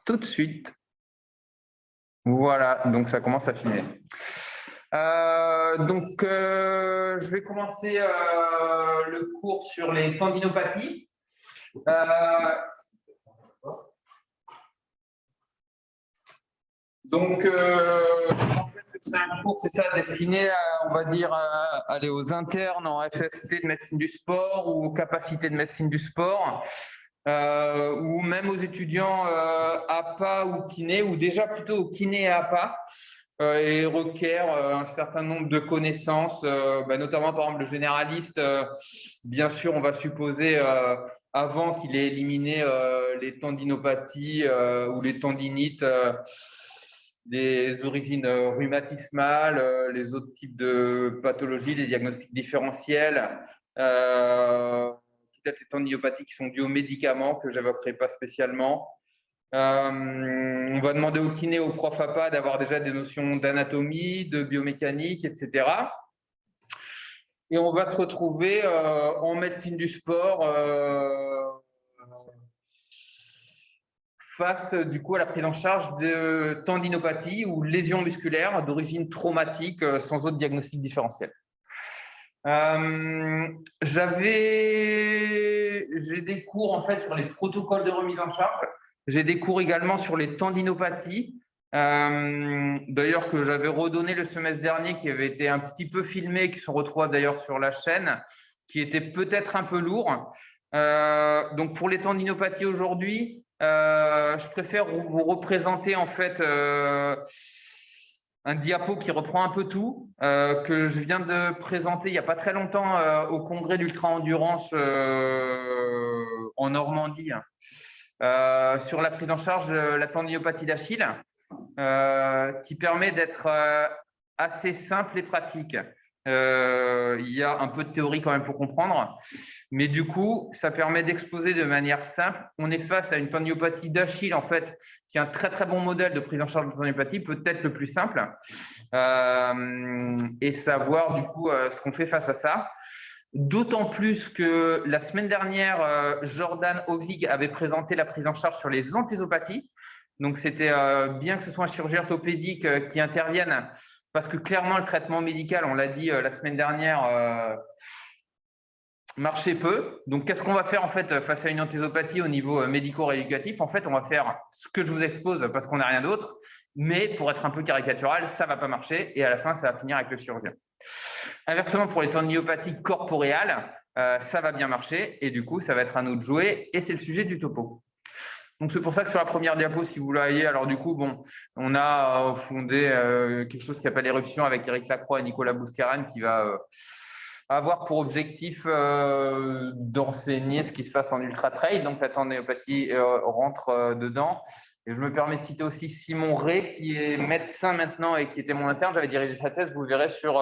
tout de suite. Voilà, donc ça commence à filmer. Je vais commencer le cours sur les tendinopathies. C'est un cours, c'est ça, destiné à, on va dire, aller aux internes en FST de médecine du sport ou aux capacités de médecine du sport, ou même aux étudiants APA ou kiné, ou déjà plutôt au kiné et APA, et requiert un certain nombre de connaissances, notamment par exemple le généraliste. Bien sûr, on va supposer avant qu'il ait éliminé les tendinopathies ou les tendinites, les origines rhumatismales, les autres types de pathologies, les diagnostics différentiels, peut-être les tendinopathies qui sont dues aux médicaments que je n'évoquerai pas spécialement. On va demander au kiné, au prof APA d'avoir déjà des notions d'anatomie, de biomécanique, etc. Et on va se retrouver en médecine du sport face du coup à la prise en charge de tendinopathie ou lésions musculaires d'origine traumatique sans autre diagnostic différentiel. J'ai des cours en fait sur les protocoles de remise en charge. J'ai des cours également sur les tendinopathies, d'ailleurs que j'avais redonné le semestre dernier, qui avait été un petit peu filmé, qui sont retrouvés d'ailleurs sur la chaîne, qui était peut-être un peu lourd. Donc pour les tendinopathies aujourd'hui, je préfère vous représenter en fait un diapo qui reprend un peu tout, que je viens de présenter il n'y a pas très longtemps au congrès d'ultra-endurance en Normandie, sur la prise en charge de la tendinopathie d'Achille, qui permet d'être assez simple et pratique. Il y a un peu de théorie quand même pour comprendre, mais du coup, ça permet d'exposer de manière simple. On est face à une tendinopathie d'Achille, en fait, qui est un très très bon modèle de prise en charge de tendinopathie, peut-être le plus simple, et savoir du coup ce qu'on fait face à ça. D'autant plus que la semaine dernière, Jordan Ovig avait présenté la prise en charge sur les anthésopathies. Donc, c'était bien que ce soit un chirurgien orthopédique qui intervienne, parce que clairement, le traitement médical, on l'a dit la semaine dernière, marchait peu. Donc, qu'est-ce qu'on va faire en fait face à une anthésopathie au niveau médico-rééducatif? En fait, on va faire ce que je vous expose parce qu'on n'a rien d'autre. Mais pour être un peu caricatural, ça ne va pas marcher et à la fin, ça va finir avec le chirurgien. Inversement, pour les tendinopathies corporeales, ça va bien marcher et du coup, ça va être à nous de jouer et c'est le sujet du topo. Donc, c'est pour ça que sur la première diapo, si vous la voyez, alors du coup, bon, on a fondé quelque chose qui s'appelle Éruption avec Éric Lacroix et Nicolas Bouscaran qui va avoir pour objectif d'enseigner ce qui se passe en ultra trail. Donc, la tendinopathie rentre dedans. Et je me permets de citer aussi Simon Ray, qui est médecin maintenant et qui était mon interne. J'avais dirigé sa thèse, vous le verrez sur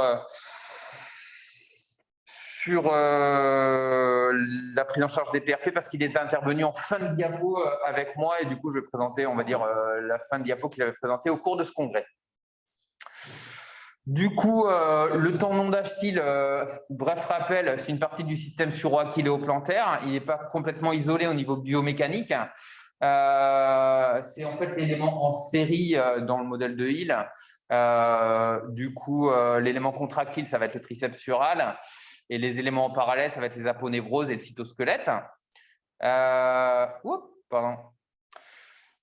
la prise en charge des PRP parce qu'il était intervenu en fin de diapo avec moi et du coup je vais présenter, on va dire, la fin de diapo qu'il avait présenté au cours de ce congrès. Du coup, le tendon d'Achille, bref rappel, c'est une partie du système suro-achilléo-plantaire. Il n'est pas complètement isolé au niveau biomécanique. C'est en fait l'élément en série dans le modèle de Hill. Du coup, l'élément contractile, ça va être le triceps sural. Et les éléments en parallèle, ça va être les aponevroses et le cytosquelette. Pardon.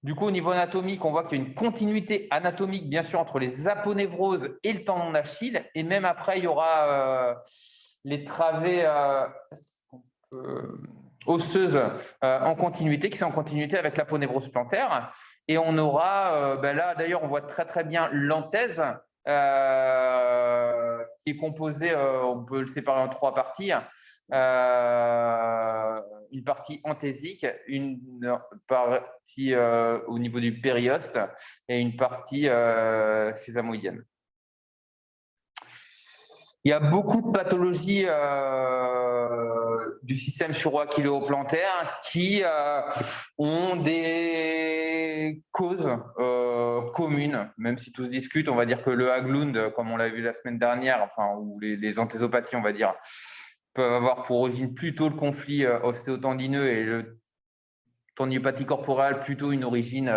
Du coup, au niveau anatomique, on voit qu'il y a une continuité anatomique, bien sûr, entre les aponevroses et le tendon d'Achille. Et même après, il y aura les travées osseuses en continuité, qui sont en continuité avec l'aponévrose plantaire. Et on aura, là, d'ailleurs, on voit très, très bien l'anthèse, qui est composée, on peut le séparer en trois parties. Une partie anthésique, une partie au niveau du périoste et une partie sésamoïdienne. Il y a beaucoup de pathologies du système suro-achilléo-plantaire qui ont des causes communes, même si tout se discute. On va dire que le Haglund, comme on l'a vu la semaine dernière, enfin, ou les anthésopathies, on va dire, peuvent avoir pour origine plutôt le conflit ostéotendineux et le tendinopathie corporelle, plutôt une origine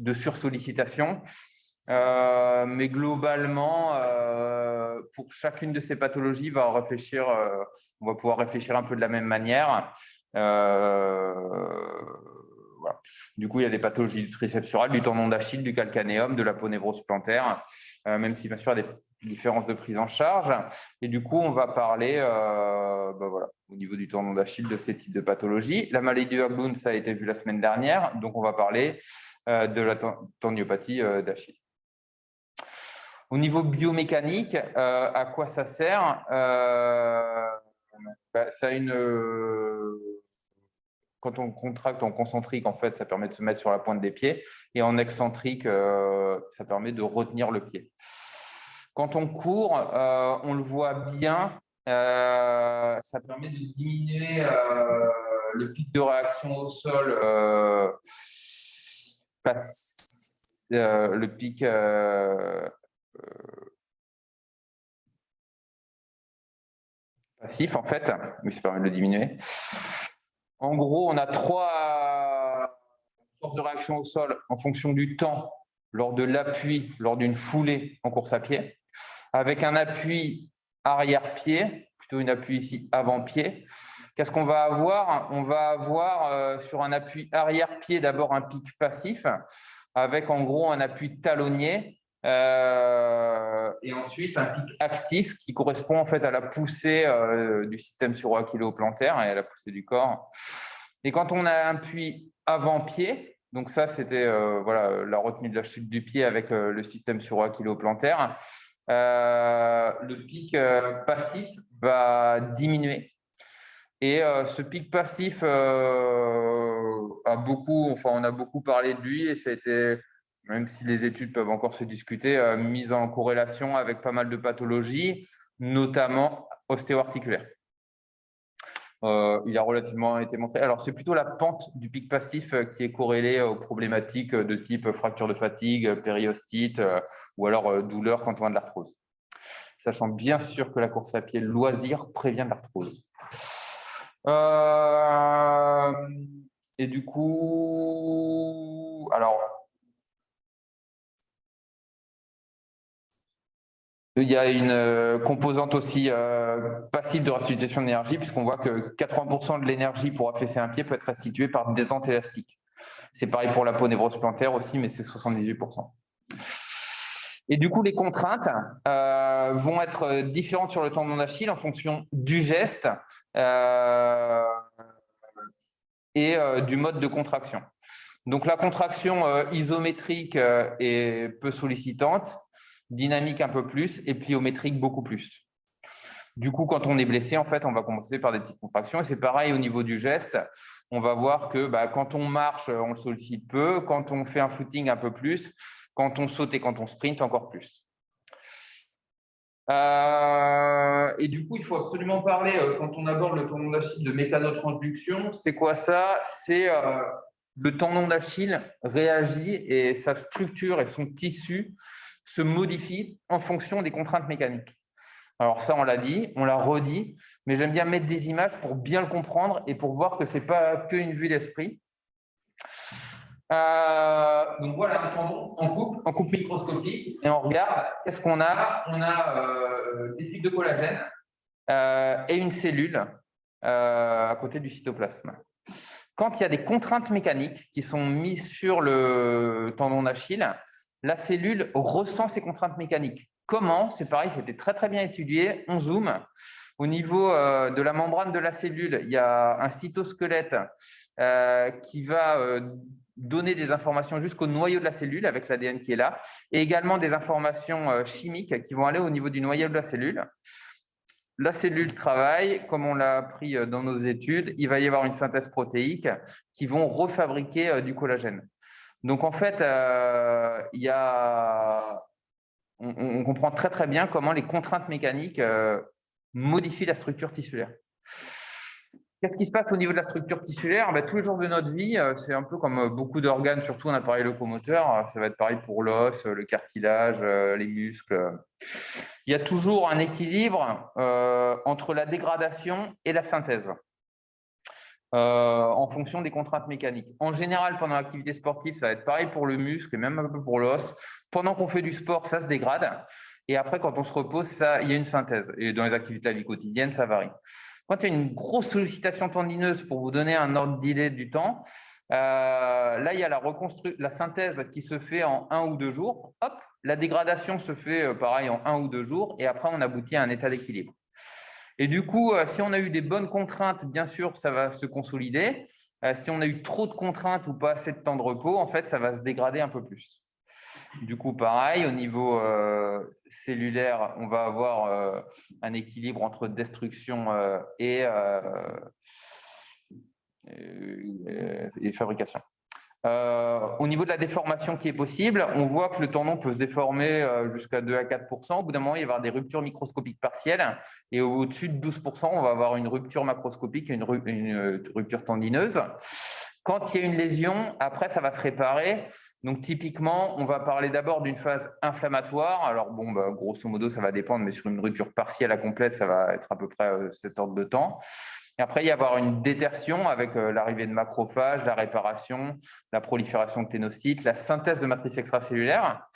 de sursollicitation. Mais globalement, pour chacune de ces pathologies, on va pouvoir réfléchir un peu de la même manière. Voilà. Du coup, il y a des pathologies du triceps sural, du tendon d'Achille, du calcanéum, de l'aponévrose plantaire, même si bien sûr il y a des différences de prise en charge. Et du coup, on va parler voilà, au niveau du tendon d'Achille de ces types de pathologies. La maladie de Höglund, ça a été vu la semaine dernière, donc on va parler de la tendinopathie d'Achille. Au niveau biomécanique, à quoi ça sert? Ça a quand on contracte en concentrique, en fait, ça permet de se mettre sur la pointe des pieds, et en excentrique, ça permet de retenir le pied. Quand on court, on le voit bien, ça permet de diminuer le pic de réaction au sol, le pic passif, en fait, mais ça permet de le diminuer. En gros, on a 3 forces de réaction au sol en fonction du temps lors de l'appui, lors d'une foulée en course à pied, avec un appui arrière-pied, plutôt une appui ici avant-pied. Qu'est-ce qu'on va avoir? On va avoir sur un appui arrière-pied d'abord un pic passif, avec en gros un appui talonnier, et ensuite un pic actif qui correspond en fait à la poussée du système suroaquilo-plantaire et à la poussée du corps. Et quand on a un appui avant-pied, donc ça c'était voilà, la retenue de la chute du pied avec le système suroaquilo-plantaire, le pic passif va diminuer. Et ce pic passif on a beaucoup parlé de lui, et ça a été, même si les études peuvent encore se discuter, mise en corrélation avec pas mal de pathologies, notamment ostéo-articulaires. Il a relativement été montré. Alors, c'est plutôt la pente du pic passif qui est corrélée aux problématiques de type fracture de fatigue, périostite ou alors douleur quand on a de l'arthrose. Sachant bien sûr que la course à pied loisir prévient de l'arthrose. Et du coup, alors, il y a une composante aussi passive de restitution d'énergie, puisqu'on voit que 80% de l'énergie pour affaisser un pied peut être restituée par détente élastique. C'est pareil pour l'aponévrose plantaire aussi, mais c'est 78%. Et du coup, les contraintes vont être différentes sur le tendon d'Achille en fonction du geste et du mode de contraction. Donc, la contraction isométrique est peu sollicitante, dynamique un peu plus et pliométrique beaucoup plus. Du coup, quand on est blessé, en fait, on va commencer par des petites contractions. Et c'est pareil au niveau du geste. On va voir que quand on marche, on le sollicite peu. Quand on fait un footing, un peu plus. Quand on saute et quand on sprint, encore plus. Et du coup, il faut absolument parler, quand on aborde le tendon d'Achille, de mécanotransduction. C'est quoi ça? C'est le tendon d'Achille réagit et sa structure et son tissu se modifient en fonction des contraintes mécaniques. Alors ça, on l'a dit, on l'a redit, mais j'aime bien mettre des images pour bien le comprendre et pour voir que ce n'est pas qu'une vue d'esprit. Donc voilà un tendon en coupe microscopique, et on regarde, qu'est-ce qu'on a? On a des fibres de collagène et une cellule à côté du cytoplasme. Quand il y a des contraintes mécaniques qui sont mises sur le tendon d'Achille, la cellule ressent ces contraintes mécaniques. Comment? C'est pareil, c'était très très bien étudié. On zoome. Au niveau de la membrane de la cellule, il y a un cytosquelette qui va donner des informations jusqu'au noyau de la cellule avec l'ADN qui est là, et également des informations chimiques qui vont aller au niveau du noyau de la cellule. La cellule travaille, comme on l'a appris dans nos études, il va y avoir une synthèse protéique qui vont refabriquer du collagène. Donc en fait, on comprend très très bien comment les contraintes mécaniques modifient la structure tissulaire. Qu'est-ce qui se passe au niveau de la structure tissulaire? Tous les jours de notre vie, c'est un peu comme beaucoup d'organes, surtout en appareil locomoteur. Ça va être pareil pour l'os, le cartilage, les muscles. Il y a toujours un équilibre entre la dégradation et la synthèse. en fonction des contraintes mécaniques. En général, pendant l'activité sportive, ça va être pareil pour le muscle et même un peu pour l'os. Pendant qu'on fait du sport, ça se dégrade. Et après, quand on se repose, il y a une synthèse. Et dans les activités de la vie quotidienne, ça varie. Quand il y a une grosse sollicitation tendineuse, pour vous donner un ordre d'idée du temps, là, il y a la synthèse qui se fait en 1 ou 2 jours. Hop, la dégradation se fait pareil en 1 ou 2 jours. Et après, on aboutit à un état d'équilibre. Et du coup, si on a eu des bonnes contraintes, bien sûr, ça va se consolider. Si on a eu trop de contraintes ou pas assez de temps de repos, en fait, ça va se dégrader un peu plus. Du coup, pareil, au niveau cellulaire, on va avoir un équilibre entre destruction et fabrication. Au niveau de la déformation qui est possible, on voit que le tendon peut se déformer jusqu'à 2 à 4%. Au bout d'un moment, il va y avoir des ruptures microscopiques partielles. Et au-dessus de 12%, on va avoir une rupture macroscopique, une rupture tendineuse. Quand il y a une lésion, après, ça va se réparer. Donc, typiquement, on va parler d'abord d'une phase inflammatoire. Alors, bon, grosso modo, ça va dépendre, mais sur une rupture partielle à complète, ça va être à peu près cet ordre de temps. Et après, il va y avoir une détertion avec l'arrivée de macrophages, la réparation, la prolifération de ténocytes, la synthèse de matrices extracellulaires.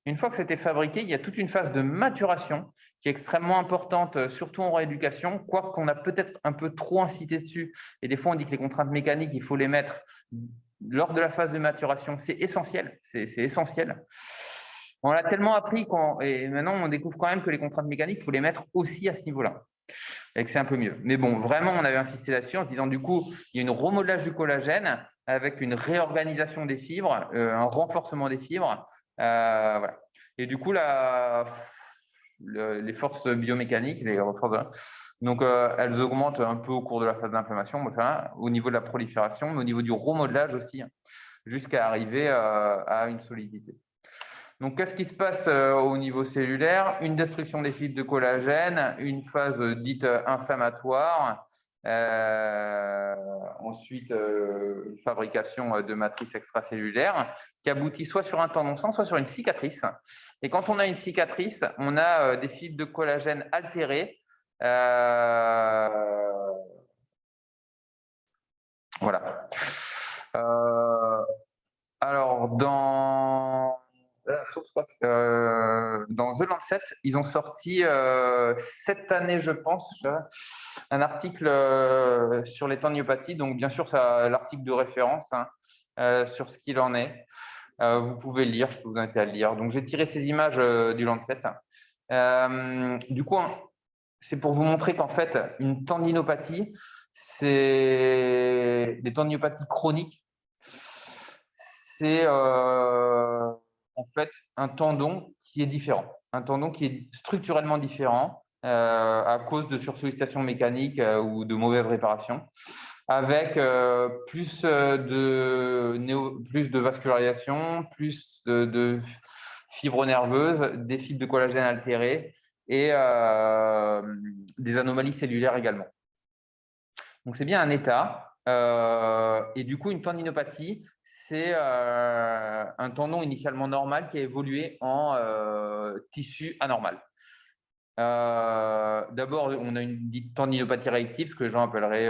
Une fois que c'était fabriqué, il y a toute une phase de maturation qui est extrêmement importante, surtout en rééducation, quoique on a peut-être un peu trop incité dessus. Et des fois, on dit que les contraintes mécaniques, il faut les mettre lors de la phase de maturation. C'est essentiel, c'est essentiel. On l'a tellement appris et maintenant, on découvre quand même que les contraintes mécaniques, il faut les mettre aussi à ce niveau-là. Et que c'est un peu mieux. Mais bon, vraiment, on avait insisté là-dessus en se disant, du coup, il y a une remodelage du collagène avec une réorganisation des fibres, un renforcement des fibres. Voilà. Et du coup, les forces biomécaniques, donc elles augmentent un peu au cours de la phase d'inflammation, enfin, au niveau de la prolifération, mais au niveau du remodelage aussi, jusqu'à arriver à une solidité. Donc, qu'est-ce qui se passe au niveau cellulaire? Une destruction des fibres de collagène, une phase dite inflammatoire, ensuite une fabrication de matrices extracellulaires qui aboutit soit sur un tendon sans, soit sur une cicatrice. Et quand on a une cicatrice, on a des fibres de collagène altérées. Voilà. Alors, dans The Lancet, ils ont sorti cette année, je pense, un article sur les tendinopathies. Donc, bien sûr, l'article de référence sur ce qu'il en est. Vous pouvez le lire, je peux vous inviter à le lire. Donc, j'ai tiré ces images du Lancet. Du coup, c'est pour vous montrer qu'en fait, une tendinopathie, c'est des tendinopathies chroniques. C'est en fait un tendon qui est différent, un tendon qui est structurellement différent à cause de sursollicitation mécanique ou de mauvaise réparation, avec plus de vascularisation, plus de fibres nerveuses, des fibres de collagène altérées et des anomalies cellulaires également. Donc, c'est bien un état. Et du coup, une tendinopathie, c'est un tendon initialement normal qui a évolué en tissu anormal. D'abord, on a une dite tendinopathie réactive, ce que les gens appelleraient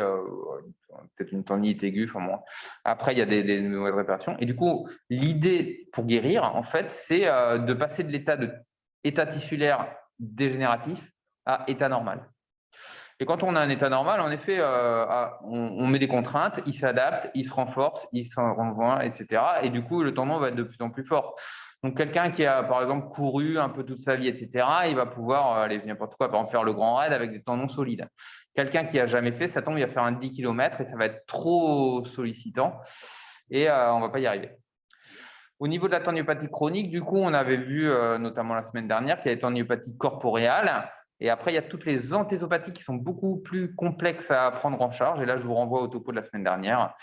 peut-être une tendinite aiguë. Enfin bon. Après, il y a des mauvaises réparations. Et du coup, l'idée pour guérir, en fait, c'est de passer de l'état tissulaire dégénératif à état normal. Et quand on a un état normal, en effet, on met des contraintes, il s'adapte, il se renforce, il se renvoie, etc. Et du coup, le tendon va être de plus en plus fort. Donc, quelqu'un qui a, par exemple, couru un peu toute sa vie, etc., il va pouvoir aller n'importe quoi, par exemple, faire le grand raid avec des tendons solides. Quelqu'un qui n'a jamais fait, ça tombe, il va faire un 10 km et ça va être trop sollicitant et on ne va pas y arriver. Au niveau de la tendinopathie chronique, du coup, on avait vu, notamment la semaine dernière, qu'il y a la tendinopathie corporeale. Et après, il y a toutes les anthésopathies qui sont beaucoup plus complexes à prendre en charge. Et là, je vous renvoie au topo de la semaine dernière.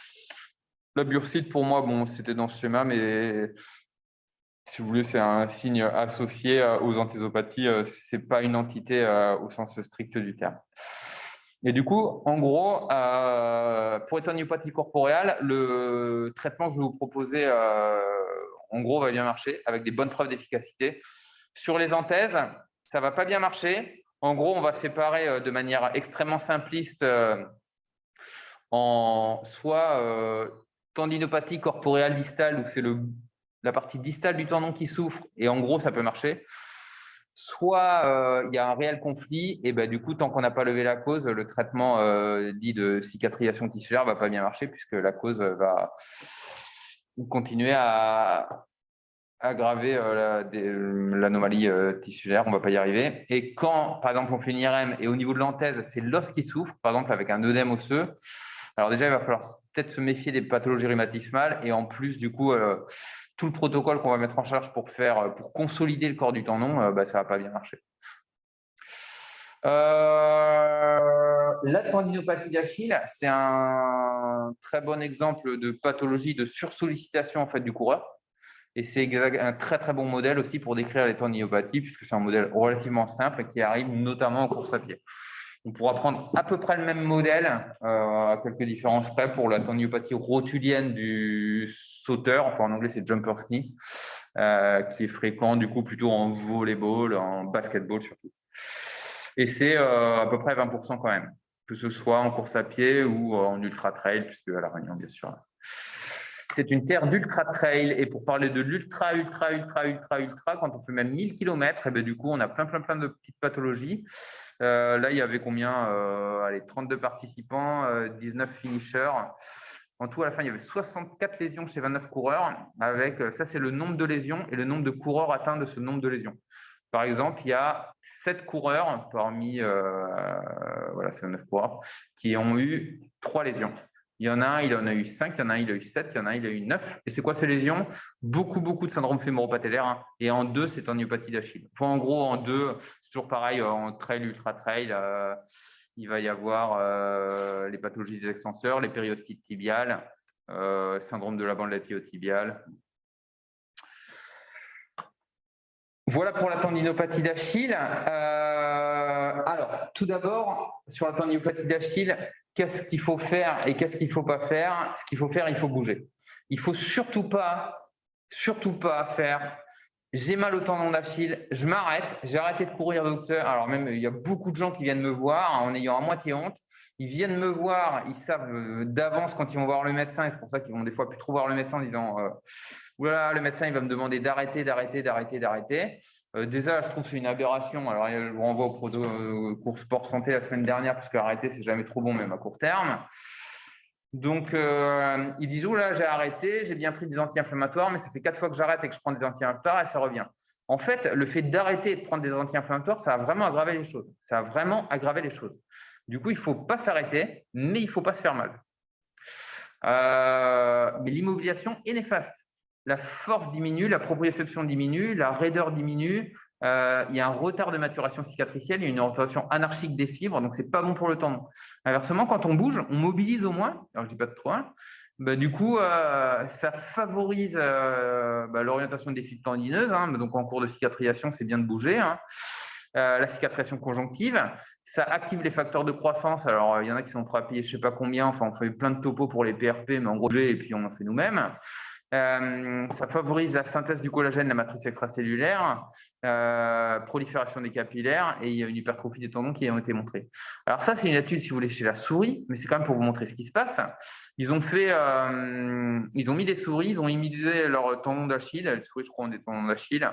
La bursite, pour moi, bon, c'était dans ce schéma, mais si vous voulez, c'est un signe associé aux anthésopathies. Ce n'est pas une entité au sens strict du terme. Et du coup, en gros, pour les tendinopathies corporeales, le traitement que je vais vous proposer, en gros, va bien marcher avec des bonnes preuves d'efficacité. Sur les anthèses, ça ne va pas bien marcher. En gros, on va séparer de manière extrêmement simpliste en soit tendinopathie corporeale distale, où c'est la partie distale du tendon qui souffre, et en gros, ça peut marcher. Soit il y a un réel conflit, et ben, du coup, tant qu'on n'a pas levé la cause, le traitement dit de cicatrisation tissulaire ne va pas bien marcher, puisque la cause va continuer à aggraver l'anomalie tissulaire, on ne va pas y arriver. Et quand, par exemple, on fait une IRM et au niveau de l'anthèse, c'est l'os qui souffre, par exemple avec un œdème osseux, alors déjà, il va falloir peut-être se méfier des pathologies rhumatismales et en plus, du coup, tout le protocole qu'on va mettre en charge pour consolider le corps du tendon, ça ne va pas bien marcher. La tendinopathie d'Achille, c'est un très bon exemple de pathologie de sursollicitation en fait, du coureur. Et c'est un très très bon modèle aussi pour décrire les tendinopathies, puisque c'est un modèle relativement simple qui arrive notamment en course à pied. On pourra prendre à peu près le même modèle, à quelques différences près, pour la tendinopathie rotulienne du sauteur, enfin en anglais c'est jumper's knee, qui est fréquent du coup plutôt en volleyball, en basketball surtout. Et c'est à peu près 20% quand même, que ce soit en course à pied ou en ultra trail, puisque à La Réunion bien sûr. C'est une terre d'ultra trail et pour parler de l'ultra, quand on fait même 1000 km, et bien du coup, on a plein de petites pathologies. Là, il y avait combien 32 participants, 19 finishers. En tout, à la fin, il y avait 64 lésions chez 29 coureurs. Ça, c'est le nombre de lésions et le nombre de coureurs atteints de ce nombre de lésions. Par exemple, il y a 7 coureurs parmi ces 29 coureurs qui ont eu 3 lésions. Il y en a un, il en a eu 5, il y en a un, il a eu 7, il y en a un, il a eu 9. Et c'est quoi ces lésions? Beaucoup de syndrome fémoro-patellaire. Hein. Et en 2, c'est tendinopathie d'Achille. Enfin, en gros, en 2, c'est toujours pareil, en trail, ultra trail, il va y avoir les pathologies des extenseurs, les périostites tibiales, syndrome de la bande latino-tibiale. Voilà pour la tendinopathie d'Achille. Alors, tout d'abord, sur la tendinopathie d'Achille, qu'est-ce qu'il faut faire et qu'est-ce qu'il ne faut pas faire? Ce qu'il faut faire, il faut bouger. Il ne faut surtout pas faire « j'ai mal au tendon d'Achille, je m'arrête, j'ai arrêté de courir, docteur ». Alors même, il y a beaucoup de gens qui viennent me voir en ayant à moitié honte. Ils viennent me voir, ils savent d'avance quand ils vont voir le médecin, et c'est pour ça qu'ils vont des fois plus trop voir le médecin en disant oulala, le médecin il va me demander d'arrêter. Déjà, je trouve que c'est une aberration. Alors, je vous renvoie au cours sport santé la semaine dernière, parce qu'arrêter, c'est jamais trop bon, même à court terme. Donc, ils disent oula, j'ai arrêté, j'ai bien pris des anti-inflammatoires, mais ça fait 4 fois que j'arrête et que je prends des anti-inflammatoires et ça revient. En fait, le fait d'arrêter et de prendre des anti-inflammatoires, ça a vraiment aggravé les choses. Du coup, il ne faut pas s'arrêter, mais il ne faut pas se faire mal. Mais l'immobilisation est néfaste. La force diminue, la proprioception diminue, la raideur diminue, il y a un retard de maturation cicatricielle, il y a une rotation anarchique des fibres, donc ce n'est pas bon pour le tendon. Inversement, quand on bouge, on mobilise au moins, alors je ne dis pas de trop, du coup, ça favorise l'orientation des fibres tendineuses, donc en cours de cicatrisation, c'est bien de bouger. La cicatrisation conjonctive, ça active les facteurs de croissance. Alors, il y en a qui sont prêts à payer je ne sais pas combien, enfin, on fait plein de topos pour les PRP, mais en gros, et puis on en fait nous-mêmes. Ça favorise la synthèse du collagène, la matrice extracellulaire, prolifération des capillaires, et il y a une hypertrophie des tendons qui a été montrée. Alors ça, c'est une étude, si vous voulez, chez la souris, mais c'est quand même pour vous montrer ce qui se passe. Ils ont mis des souris, ils ont immunisé leur tendon d'Achille, les souris, je crois, ont des tendons d'Achille,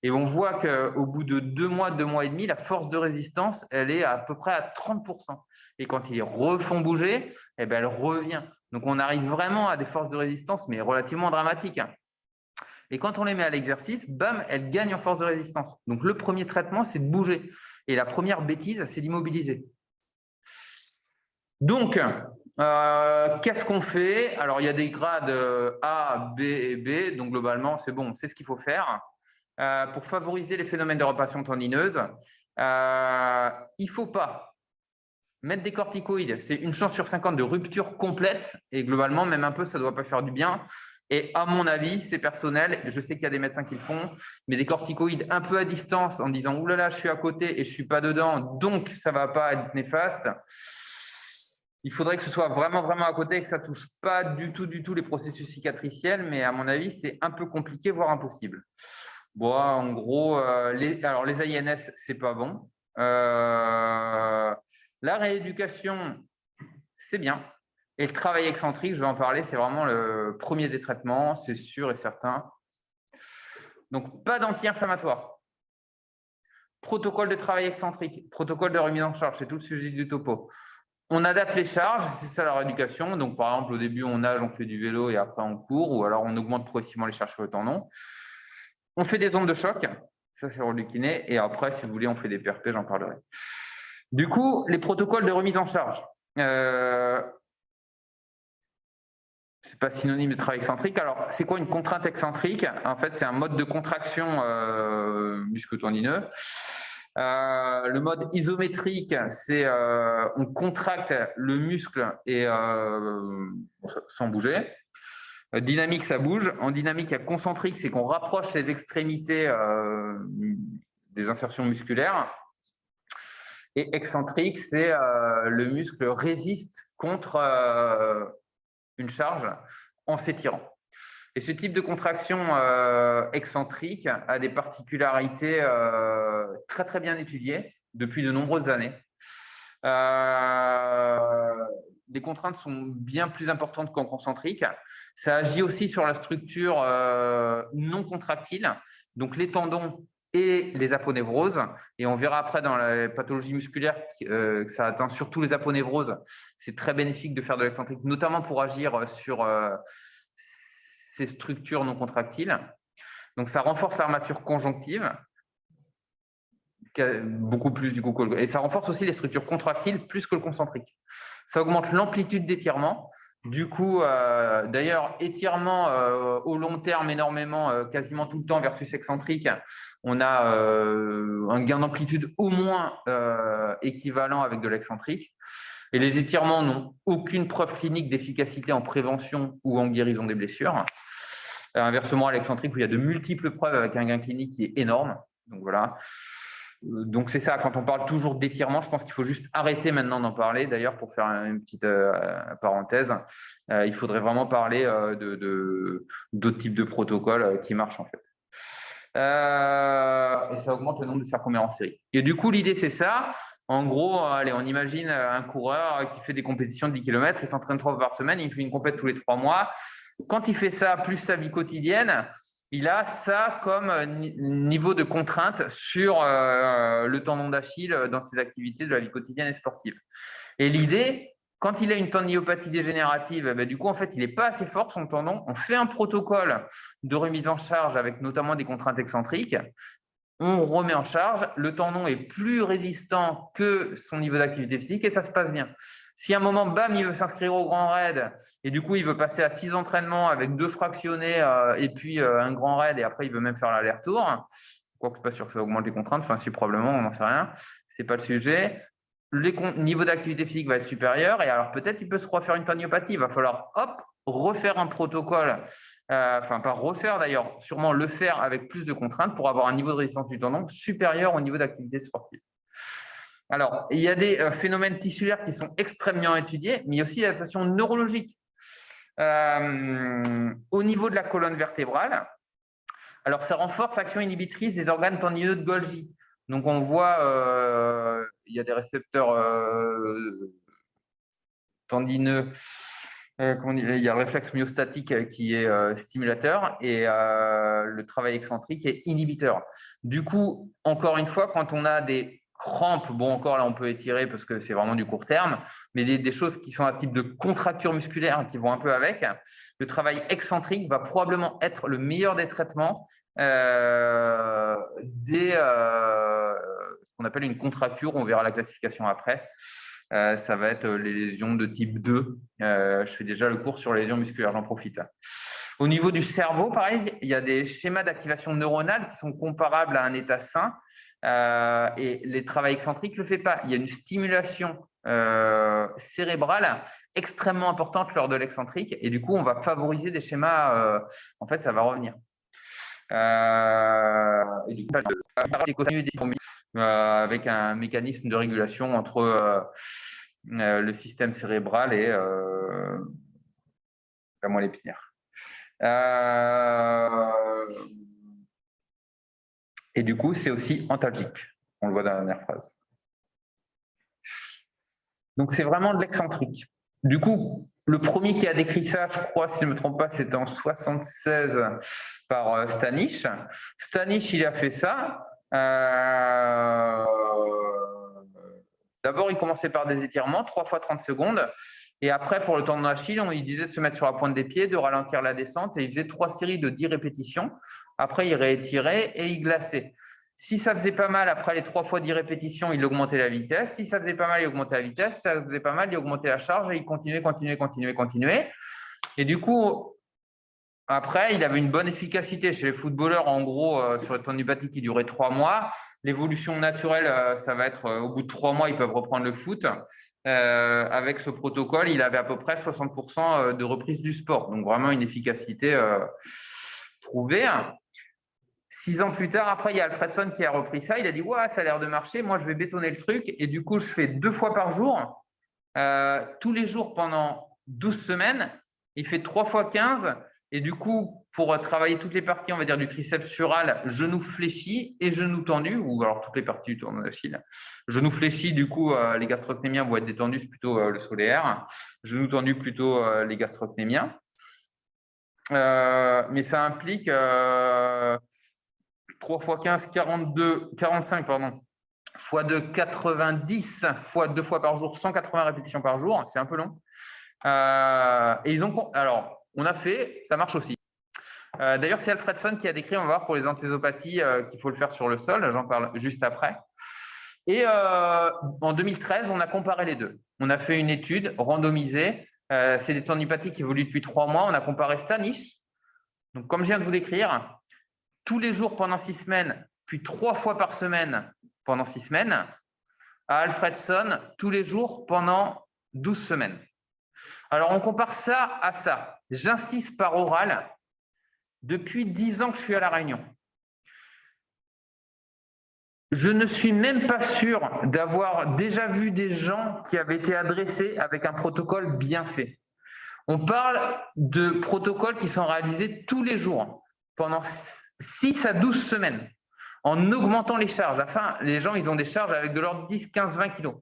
et on voit qu'au bout de 2 mois et demi, la force de résistance, elle est à peu près à 30%. Et quand ils refont bouger, elle revient. Donc, on arrive vraiment à des forces de résistance, mais relativement dramatiques. Et quand on les met à l'exercice, bam, elles gagnent en force de résistance. Donc, le premier traitement, c'est de bouger. Et la première bêtise, c'est d'immobiliser. Donc, qu'est-ce qu'on fait? Alors, il y a des grades A, B et B. Donc, globalement, c'est bon, c'est ce qu'il faut faire. Pour favoriser les phénomènes de rotation tendineuse, il ne faut pas mettre des corticoïdes. C'est une chance sur 50 de rupture complète et globalement, même un peu, ça ne doit pas faire du bien. Et à mon avis, c'est personnel. Je sais qu'il y a des médecins qui le font, mais des corticoïdes un peu à distance en disant « oulala, je suis à côté et je ne suis pas dedans, donc ça ne va pas être néfaste ». Il faudrait que ce soit vraiment à côté et que ça ne touche pas du tout les processus cicatriciels, mais à mon avis, c'est un peu compliqué, voire impossible. Bon, en gros, les AINS, ce n'est pas bon. La rééducation, c'est bien. Et le travail excentrique, je vais en parler, c'est vraiment le premier des traitements, c'est sûr et certain. Donc, pas d'anti-inflammatoire. Protocole de travail excentrique, protocole de remise en charge, c'est tout le sujet du topo. On adapte les charges, c'est ça la rééducation. Donc, par exemple, au début, on nage, on fait du vélo et après, on court, ou alors on augmente progressivement les charges sur le tendon. On fait des ondes de choc, ça c'est rôle du kiné, et après, si vous voulez, on fait des PRP, j'en parlerai. Du coup, les protocoles de remise en charge. C'est pas synonyme de travail excentrique. Alors, c'est quoi une contrainte excentrique? En fait, c'est un mode de contraction musculo-tendineux. Le mode isométrique, c'est on contracte le muscle et sans bouger. Dynamique, ça bouge. En dynamique, il y a concentrique, c'est qu'on rapproche les extrémités des insertions musculaires. Et excentrique, c'est le muscle résiste contre une charge en s'étirant. Et ce type de contraction excentrique a des particularités très très bien étudiées depuis de nombreuses années. Les contraintes sont bien plus importantes qu'en concentrique. Ça agit aussi sur la structure non contractile, donc les tendons et les aponevroses. Et on verra après dans la pathologie musculaire que ça atteint surtout les aponevroses. C'est très bénéfique de faire de l'excentrique, notamment pour agir sur ces structures non contractiles. Donc, ça renforce l'armature conjonctive, beaucoup plus du coup. Et ça renforce aussi les structures contractiles plus que le concentrique. Ça augmente l'amplitude d'étirement. Du coup, d'ailleurs, étirement au long terme énormément, quasiment tout le temps versus excentrique, on a un gain d'amplitude au moins équivalent avec de l'excentrique. Et les étirements n'ont aucune preuve clinique d'efficacité en prévention ou en guérison des blessures. Inversement, à l'excentrique, où il y a de multiples preuves avec un gain clinique qui est énorme. Donc voilà. Donc c'est ça, quand on parle toujours d'étirement, je pense qu'il faut juste arrêter maintenant d'en parler. D'ailleurs, pour faire une petite parenthèse, il faudrait vraiment parler d'autres types de protocoles qui marchent en fait. Et ça augmente le nombre de sarcomères en série. Et du coup, l'idée, c'est ça. En gros, allez, on imagine un coureur qui fait des compétitions de 10 km, il s'entraîne 3 fois par semaine, il fait une compète tous les 3 mois. Quand il fait ça, plus sa vie quotidienne, il a ça comme niveau de contrainte sur le tendon d'Achille dans ses activités de la vie quotidienne et sportive. Et l'idée, quand il a une tendinopathie dégénérative, du coup, en fait, il n'est pas assez fort, son tendon. On fait un protocole de remise en charge avec notamment des contraintes excentriques. On remet en charge, le tendon est plus résistant que son niveau d'activité physique et ça se passe bien. Si à un moment, bam, il veut s'inscrire au grand raid et du coup, il veut passer à 6 entraînements avec 2 fractionnés et puis un grand raid et après, il veut même faire l'aller-retour, quoique pas sûr que ça augmente les contraintes, enfin si probablement, on n'en sait rien, c'est pas le sujet. Le niveau d'activité physique va être supérieur et alors peut-être il peut se refaire une tendinopathie, il va falloir hop, refaire un protocole, enfin pas refaire d'ailleurs, sûrement le faire avec plus de contraintes pour avoir un niveau de résistance du tendon supérieur au niveau d'activité sportive. Alors, il y a des phénomènes tissulaires qui sont extrêmement étudiés, mais il y a aussi des adaptations neurologiques. Au niveau de la colonne vertébrale, alors ça renforce l'action inhibitrice des organes tendineux de Golgi. Donc on voit, il y a des récepteurs tendineux, il y a le réflexe myostatique qui est stimulateur et le travail excentrique est inhibiteur. Du coup, encore une fois, quand on a des crampes, bon encore là on peut étirer parce que c'est vraiment du court terme, mais des choses qui sont un type de contracture musculaire qui vont un peu avec, le travail excentrique va probablement être le meilleur des traitements qu'on appelle une contracture, on verra la classification après. Ça va être les lésions de type 2. Je fais déjà le cours sur les lésions musculaires, j'en profite. Au niveau du cerveau, pareil, il y a des schémas d'activation neuronale qui sont comparables à un état sain et les travails excentriques ne le font pas. Il y a une stimulation cérébrale extrêmement importante lors de l'excentrique et du coup, on va favoriser des schémas, en fait, ça va revenir. Et du coup, avec un mécanisme de régulation entre le système cérébral et la moelle épinière. Et du coup, c'est aussi antalgique. On le voit dans la dernière phrase. Donc, c'est vraiment de l'excentrique. Du coup, Le premier qui a décrit ça, je crois, si je ne me trompe pas, c'était en 76 par Stanish. Stanish, il a fait ça. D'abord, il commençait par des étirements, 3 fois 30 secondes. Et après, pour le tendon d'Achille, il disait de se mettre sur la pointe des pieds, de ralentir la descente. Et il faisait 3 séries de 10 répétitions. Après, il réétirait et il glaçait. Si ça faisait pas mal, après les 3 fois 10 répétitions, il augmentait la vitesse. Si ça faisait pas mal, il augmentait la vitesse. Si ça faisait pas mal, il augmentait la charge et il continuait. Et du coup, après, il avait une bonne efficacité chez les footballeurs. En gros, sur le tendinopathie qui durait 3 mois. L'évolution naturelle, ça va être au bout de 3 mois, ils peuvent reprendre le foot. Avec ce protocole, il avait à peu près 60% de reprise du sport. Donc, vraiment une efficacité prouvée. 6 ans plus tard, après, il y a Alfredson qui a repris ça. Il a dit, ouais, ça a l'air de marcher. Moi, je vais bétonner le truc. Et du coup, je fais 2 fois par jour, tous les jours pendant 12 semaines. Il fait 3 fois 15. Et du coup, pour travailler toutes les parties, on va dire, du triceps sural, genou fléchi et genou tendu, ou alors toutes les parties du tendon d'Achille. Genou fléchi, du coup, les gastrocnémiens vont être détendus, c'est plutôt le solaire. Genou tendu, plutôt les gastrocnémiens. Mais ça implique 3 fois 15, 45, pardon, fois 2, 90, fois 2 fois par jour, 180 répétitions par jour. C'est un peu long. Et ils ont… Alors, on a fait, ça marche aussi. D'ailleurs, c'est Alfredson qui a décrit, on va voir pour les anthésopathies, qu'il faut le faire sur le sol. J'en parle juste après. Et en 2013, on a comparé les deux. On a fait une étude randomisée. C'est des tendinopathies qui évoluent depuis 3 mois. On a comparé Stanish. Donc, comme je viens de vous l'écrire, tous les jours pendant 6 semaines, puis 3 fois par semaine pendant 6 semaines, à Alfredson, tous les jours pendant 12 semaines. Alors, on compare ça à ça. J'insiste par oral. Depuis 10 ans que je suis à La Réunion, je ne suis même pas sûr d'avoir déjà vu des gens qui avaient été adressés avec un protocole bien fait. On parle de protocoles qui sont réalisés tous les jours, pendant 6 à 12 semaines, en augmentant les charges. Enfin, les gens, ils ont des charges avec de l'ordre 10, 15, 20 kilos.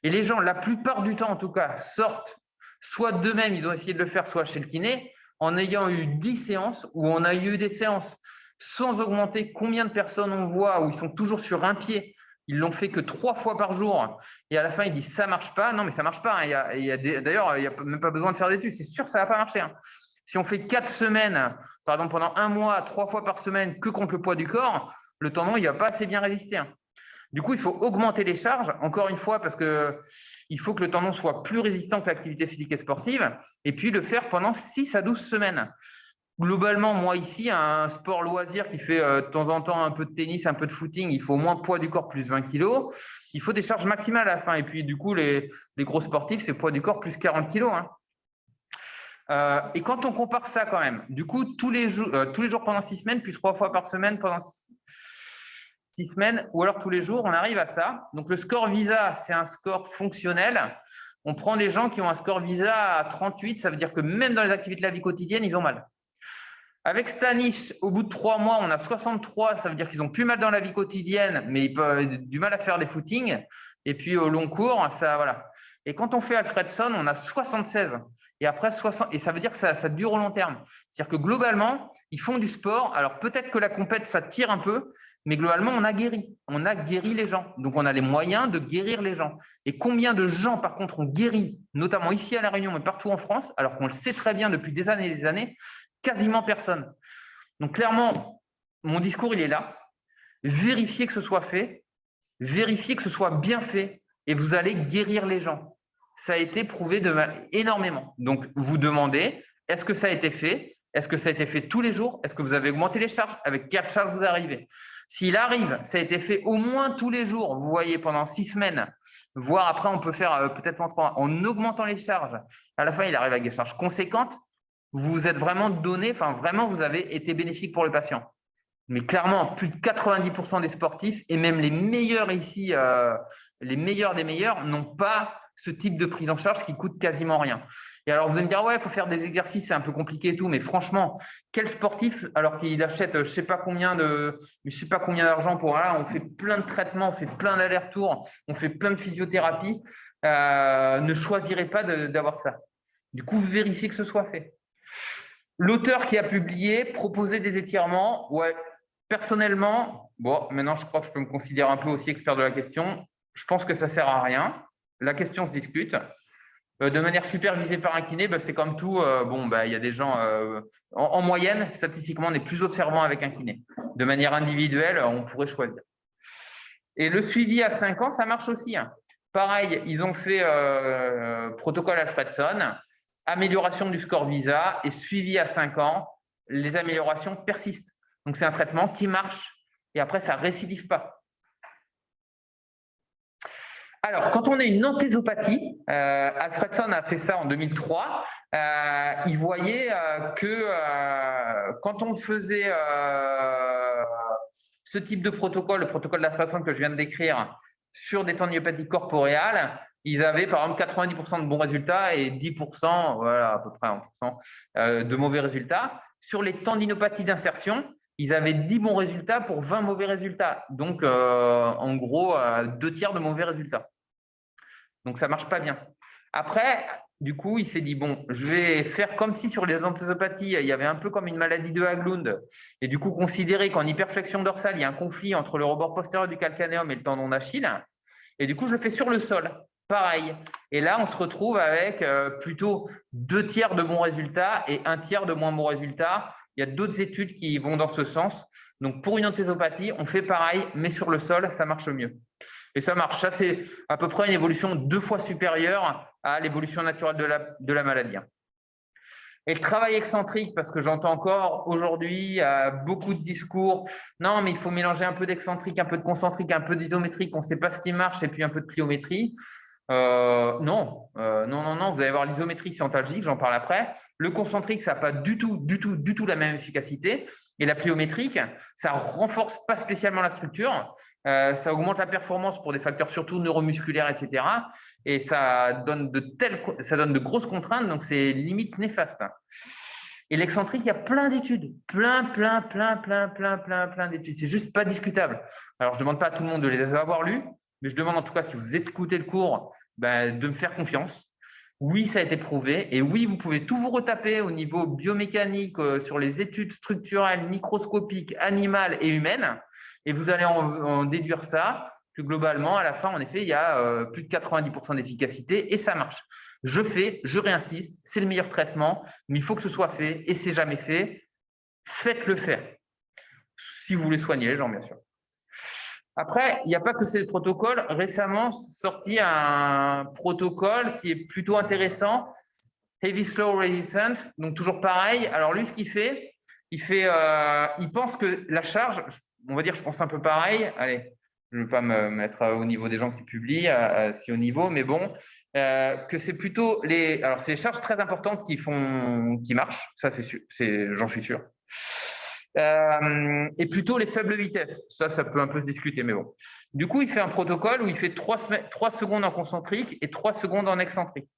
Et les gens, la plupart du temps en tout cas, sortent soit d'eux-mêmes, ils ont essayé de le faire, soit chez le kiné, en ayant eu 10 séances, où on a eu des séances sans augmenter. Combien de personnes on voit où ils sont toujours sur un pied, ils l'ont fait que 3 fois par jour, et à la fin ils disent ça marche pas. Non, mais ça marche pas, hein. D'ailleurs, il n'y a même pas besoin de faire d'études, c'est sûr que ça va pas marcher, hein. Si on fait 4 semaines, pardon, pendant 1 mois, 3 fois par semaine, que contre le poids du corps, le tendon il va pas assez bien résister, hein. Du coup, il faut augmenter les charges, encore une fois, parce qu'il faut que le tendon soit plus résistant que l'activité physique et sportive, et puis le faire pendant 6 à 12 semaines. Globalement, moi ici, un sport loisir qui fait de temps en temps un peu de tennis, un peu de footing, il faut au moins poids du corps plus 20 kg. Il faut des charges maximales à la fin. Et puis, du coup, les gros sportifs, c'est poids du corps plus 40 kg, hein. Et quand on compare ça quand même, du coup, tous les jours pendant 6 semaines, puis 3 fois par semaine pendant 6 semaines, ou alors tous les jours, on arrive à ça. Donc, le score VISA, c'est un score fonctionnel. On prend des gens qui ont un score VISA à 38, ça veut dire que même dans les activités de la vie quotidienne, ils ont mal. Avec Stanish, au bout de 3 mois, on a 63, ça veut dire qu'ils ont plus mal dans la vie quotidienne, mais ils peuvent avoir du mal à faire des footings. Et puis, au long cours, ça, voilà. Et quand on fait Alfredson, on a 76. Et après, 60, et ça veut dire que ça dure au long terme. C'est-à-dire que globalement, ils font du sport. Alors, peut-être que la compète, ça tire un peu, mais globalement, on a guéri. On a guéri les gens. Donc, on a les moyens de guérir les gens. Et combien de gens, par contre, ont guéri, notamment ici à La Réunion, mais partout en France, alors qu'on le sait très bien depuis des années et des années, quasiment personne. Donc, clairement, mon discours, il est là. Vérifiez que ce soit fait, vérifiez que ce soit bien fait, et vous allez guérir les gens. Ça a été prouvé énormément. Donc, vous demandez, est-ce que ça a été fait? Est-ce que ça a été fait tous les jours? Est-ce que vous avez augmenté les charges? Avec quelle charge vous arrivez? S'il arrive, ça a été fait au moins tous les jours, vous voyez, pendant 6 semaines, voire après, on peut faire peut-être en augmentant les charges. À la fin, il arrive avec des charges conséquentes. Vous vous êtes vraiment donné, enfin, vraiment, vous avez été bénéfique pour le patient. Mais clairement, plus de 90% des sportifs, et même les meilleurs ici, les meilleurs des meilleurs, n'ont pas ce type de prise en charge qui coûte quasiment rien. Et alors, vous allez me dire, ouais, il faut faire des exercices, c'est un peu compliqué et tout, mais franchement, quel sportif, alors qu'il achète je ne sais pas combien d'argent pour là, on fait plein de traitements, on fait plein d'allers-retours, on fait plein de physiothérapie, ne choisirait pas d'avoir ça? Du coup, vérifiez que ce soit fait. L'auteur qui a publié proposait des étirements. Ouais, personnellement, bon, maintenant je crois que je peux me considérer un peu aussi expert de la question. Je pense que ça ne sert à rien. La question se discute. De manière supervisée par un kiné, c'est comme tout. Il y a des gens, en moyenne, statistiquement, on est plus observant avec un kiné. De manière individuelle, on pourrait choisir. Et le suivi à 5 ans, ça marche aussi. Hein. Pareil, ils ont fait protocole Alfredson, amélioration du score VISA et suivi à 5 ans, les améliorations persistent. Donc, c'est un traitement qui marche et après, ça ne récidive pas. Alors, quand on a une antésopathie, Alfredson a fait ça en 2003, il voyait que quand on faisait ce type de protocole, le protocole d'Alfredson que je viens de décrire, sur des tendinopathies corporeales, ils avaient par exemple 90% de bons résultats et 10%, voilà, à peu près 1%, de mauvais résultats. Sur les tendinopathies d'insertion, ils avaient 10 bons résultats pour 20 mauvais résultats. Donc, en gros, 2 tiers de mauvais résultats. Donc, ça ne marche pas bien. Après, du coup, il s'est dit, bon, je vais faire comme si sur les anthésopathies, il y avait un peu comme une maladie de Haglund. Et du coup, considérer qu'en hyperflexion dorsale, il y a un conflit entre le rebord postérieur du calcanéum et le tendon d'Achille. Et du coup, je le fais sur le sol. Pareil. Et là, on se retrouve avec plutôt 2 tiers de bons résultats et 1 tiers de moins bons résultats. Il y a d'autres études qui vont dans ce sens. Donc, pour une anthésopathie, on fait pareil, mais sur le sol, ça marche mieux. Et ça marche. Ça, c'est à peu près une évolution 2 fois supérieure à l'évolution naturelle de la maladie. Et le travail excentrique, parce que j'entends encore aujourd'hui beaucoup de discours. Non, mais il faut mélanger un peu d'excentrique, un peu de concentrique, un peu d'isométrique. On ne sait pas ce qui marche et puis un peu de pliométrie. Non, vous allez voir l'isométrique, c'est antalgique, j'en parle après. Le concentrique, ça n'a pas du tout la même efficacité. Et la pliométrique, ça renforce pas spécialement la structure. Ça augmente la performance pour des facteurs surtout neuromusculaires, etc. Et ça donne de grosses contraintes, donc c'est limite néfaste. Et l'excentrique, il y a plein d'études, plein d'études. C'est juste pas discutable. Alors, je ne demande pas à tout le monde de les avoir lues, mais je demande en tout cas, si vous écoutez le cours, de me faire confiance. Oui, ça a été prouvé. Et oui, vous pouvez tout vous retaper au niveau biomécanique sur les études structurelles, microscopiques, animales et humaines. Et vous allez en déduire ça, que globalement, à la fin, en effet, il y a plus de 90% d'efficacité et ça marche. Je réinsiste, c'est le meilleur traitement, mais il faut que ce soit fait et c'est jamais fait. Faites-le faire. Si vous voulez soigner les gens, bien sûr. Après, il n'y a pas que ces protocoles. Récemment, sorti un protocole qui est plutôt intéressant, Heavy Slow Resistance. Donc, toujours pareil. Alors, lui, ce qu'il fait, il pense que la charge, on va dire, je pense un peu pareil. Allez, je ne vais pas me mettre au niveau des gens qui publient, si au niveau, mais bon, que c'est plutôt alors, c'est les charges très importantes qui marchent. Ça, c'est sûr, j'en suis sûr. Et plutôt les faibles vitesses. Ça peut un peu se discuter, mais bon. Du coup, il fait un protocole où il fait 3 secondes en concentrique et 3 secondes en excentrique.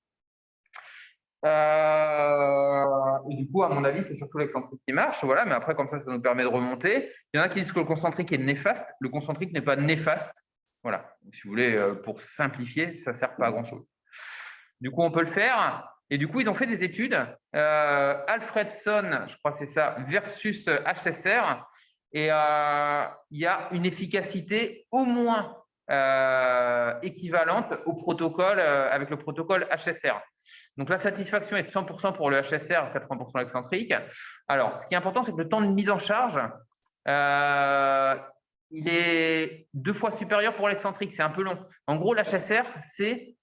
Et du coup, à mon avis, c'est surtout l'excentrique qui marche. Voilà, mais après, comme ça nous permet de remonter. Il y en a qui disent que le concentrique est néfaste. Le concentrique n'est pas néfaste. Voilà. Donc, si vous voulez, pour simplifier, ça ne sert pas à grand-chose. Du coup, on peut le faire. Et du coup, ils ont fait des études, Alfredson, je crois que c'est ça, versus HSR. Et il y a une efficacité au moins équivalente au protocole, avec le protocole HSR. Donc, la satisfaction est de 100% pour le HSR, 80% l'excentrique. Alors, ce qui est important, c'est que le temps de mise en charge, il est 2 fois supérieur pour l'excentrique. C'est un peu long. En gros, l'HSR, c'est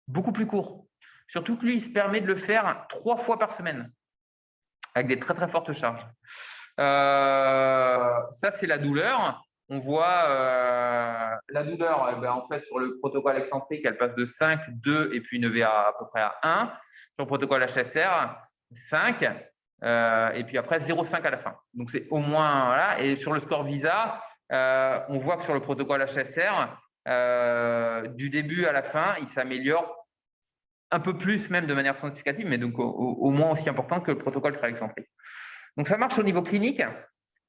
beaucoup plus court. Surtout que lui, il se permet de le faire 3 fois par semaine, avec des très, très fortes charges. Ça, c'est la douleur. On voit la douleur, en fait, sur le protocole excentrique, elle passe de 5, 2 et puis une VA à peu près à 1. Sur le protocole HSR, 5 et puis après 0,5 à la fin. Donc, c'est au moins… Voilà. Et sur le score VISA, on voit que sur le protocole HSR, du début à la fin, il s'améliore un peu plus même de manière significative, mais donc au moins aussi important que le protocole excentrique. Donc, ça marche au niveau clinique.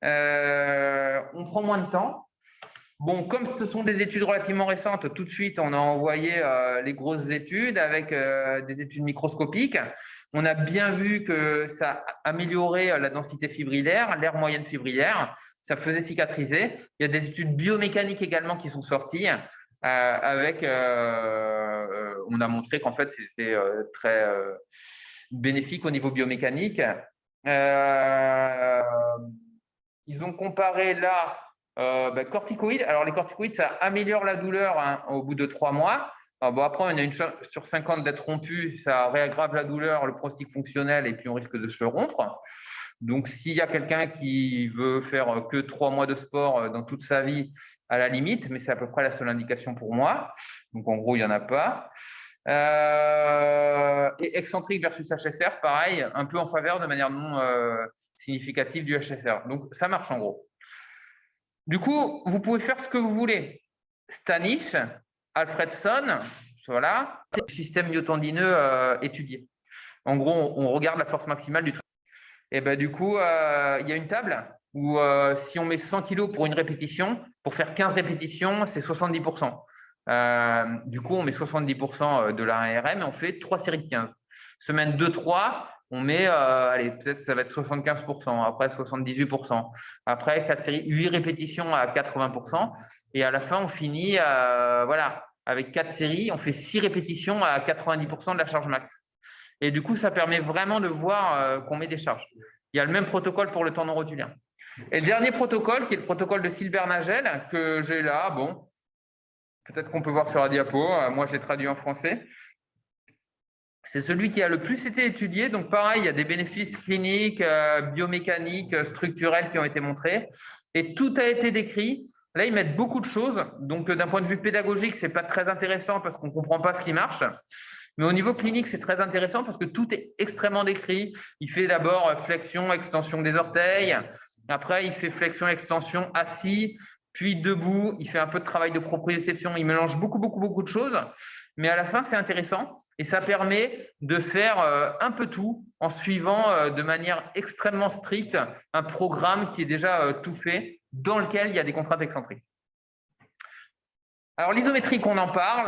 On prend moins de temps. Bon, comme ce sont des études relativement récentes, tout de suite, on a envoyé les grosses études avec des études microscopiques. On a bien vu que ça améliorait la densité fibrillaire, l'aire moyenne fibrillaire, ça faisait cicatriser. Il y a des études biomécaniques également qui sont sorties avec, on a montré qu'en fait, c'était très bénéfique au niveau biomécanique. Ils ont comparé là corticoïdes. Alors, les corticoïdes, ça améliore la douleur au bout de 3 mois. Alors, bon, après, on a une chance sur 50 d'être rompu, ça réaggrave la douleur, le pronostic fonctionnel, et puis on risque de se rompre. Donc, s'il y a quelqu'un qui veut faire que 3 mois de sport dans toute sa vie, à la limite, mais c'est à peu près la seule indication pour moi. Donc, en gros, il n'y en a pas. Et excentrique versus HSR, pareil, un peu en faveur de manière non significative du HSR. Donc, ça marche en gros. Du coup, vous pouvez faire ce que vous voulez. Stanish, Alfredson, voilà, c'est le système myotendineux étudié. En gros, on regarde la force maximale du truc. Et ben, du coup, il y a une table où si on met 100 kg pour une répétition, pour faire 15 répétitions, c'est 70%. Du coup, on met 70% de l'ARM et on fait 3 séries de 15. Semaine 2-3, on met, allez, peut-être ça va être 75%, après 78%. Après, 4 séries, 8 répétitions à 80%. Et à la fin, on finit voilà, avec 4 séries, on fait 6 répétitions à 90% de la charge max. Et du coup, ça permet vraiment de voir qu'on met des charges. Il y a le même protocole pour le tendon rotulien. Et le dernier protocole, qui est le protocole de Silbert-Nagel, que j'ai là, bon, peut-être qu'on peut voir sur la diapo. Moi, je l'ai traduit en français. C'est celui qui a le plus été étudié. Donc, pareil, il y a des bénéfices cliniques, biomécaniques, structurels qui ont été montrés. Et tout a été décrit. Là, ils mettent beaucoup de choses. Donc, d'un point de vue pédagogique, ce n'est pas très intéressant parce qu'on ne comprend pas ce qui marche. Mais au niveau clinique, c'est très intéressant parce que tout est extrêmement décrit. Il fait d'abord flexion, extension des orteils. Après, il fait flexion, extension assis, puis debout. Il fait un peu de travail de proprioception. Il mélange beaucoup de choses. Mais à la fin, c'est intéressant. Et ça permet de faire un peu tout en suivant de manière extrêmement stricte un programme qui est déjà tout fait, dans lequel il y a des contraintes excentriques. Alors, l'isométrique, on en parle.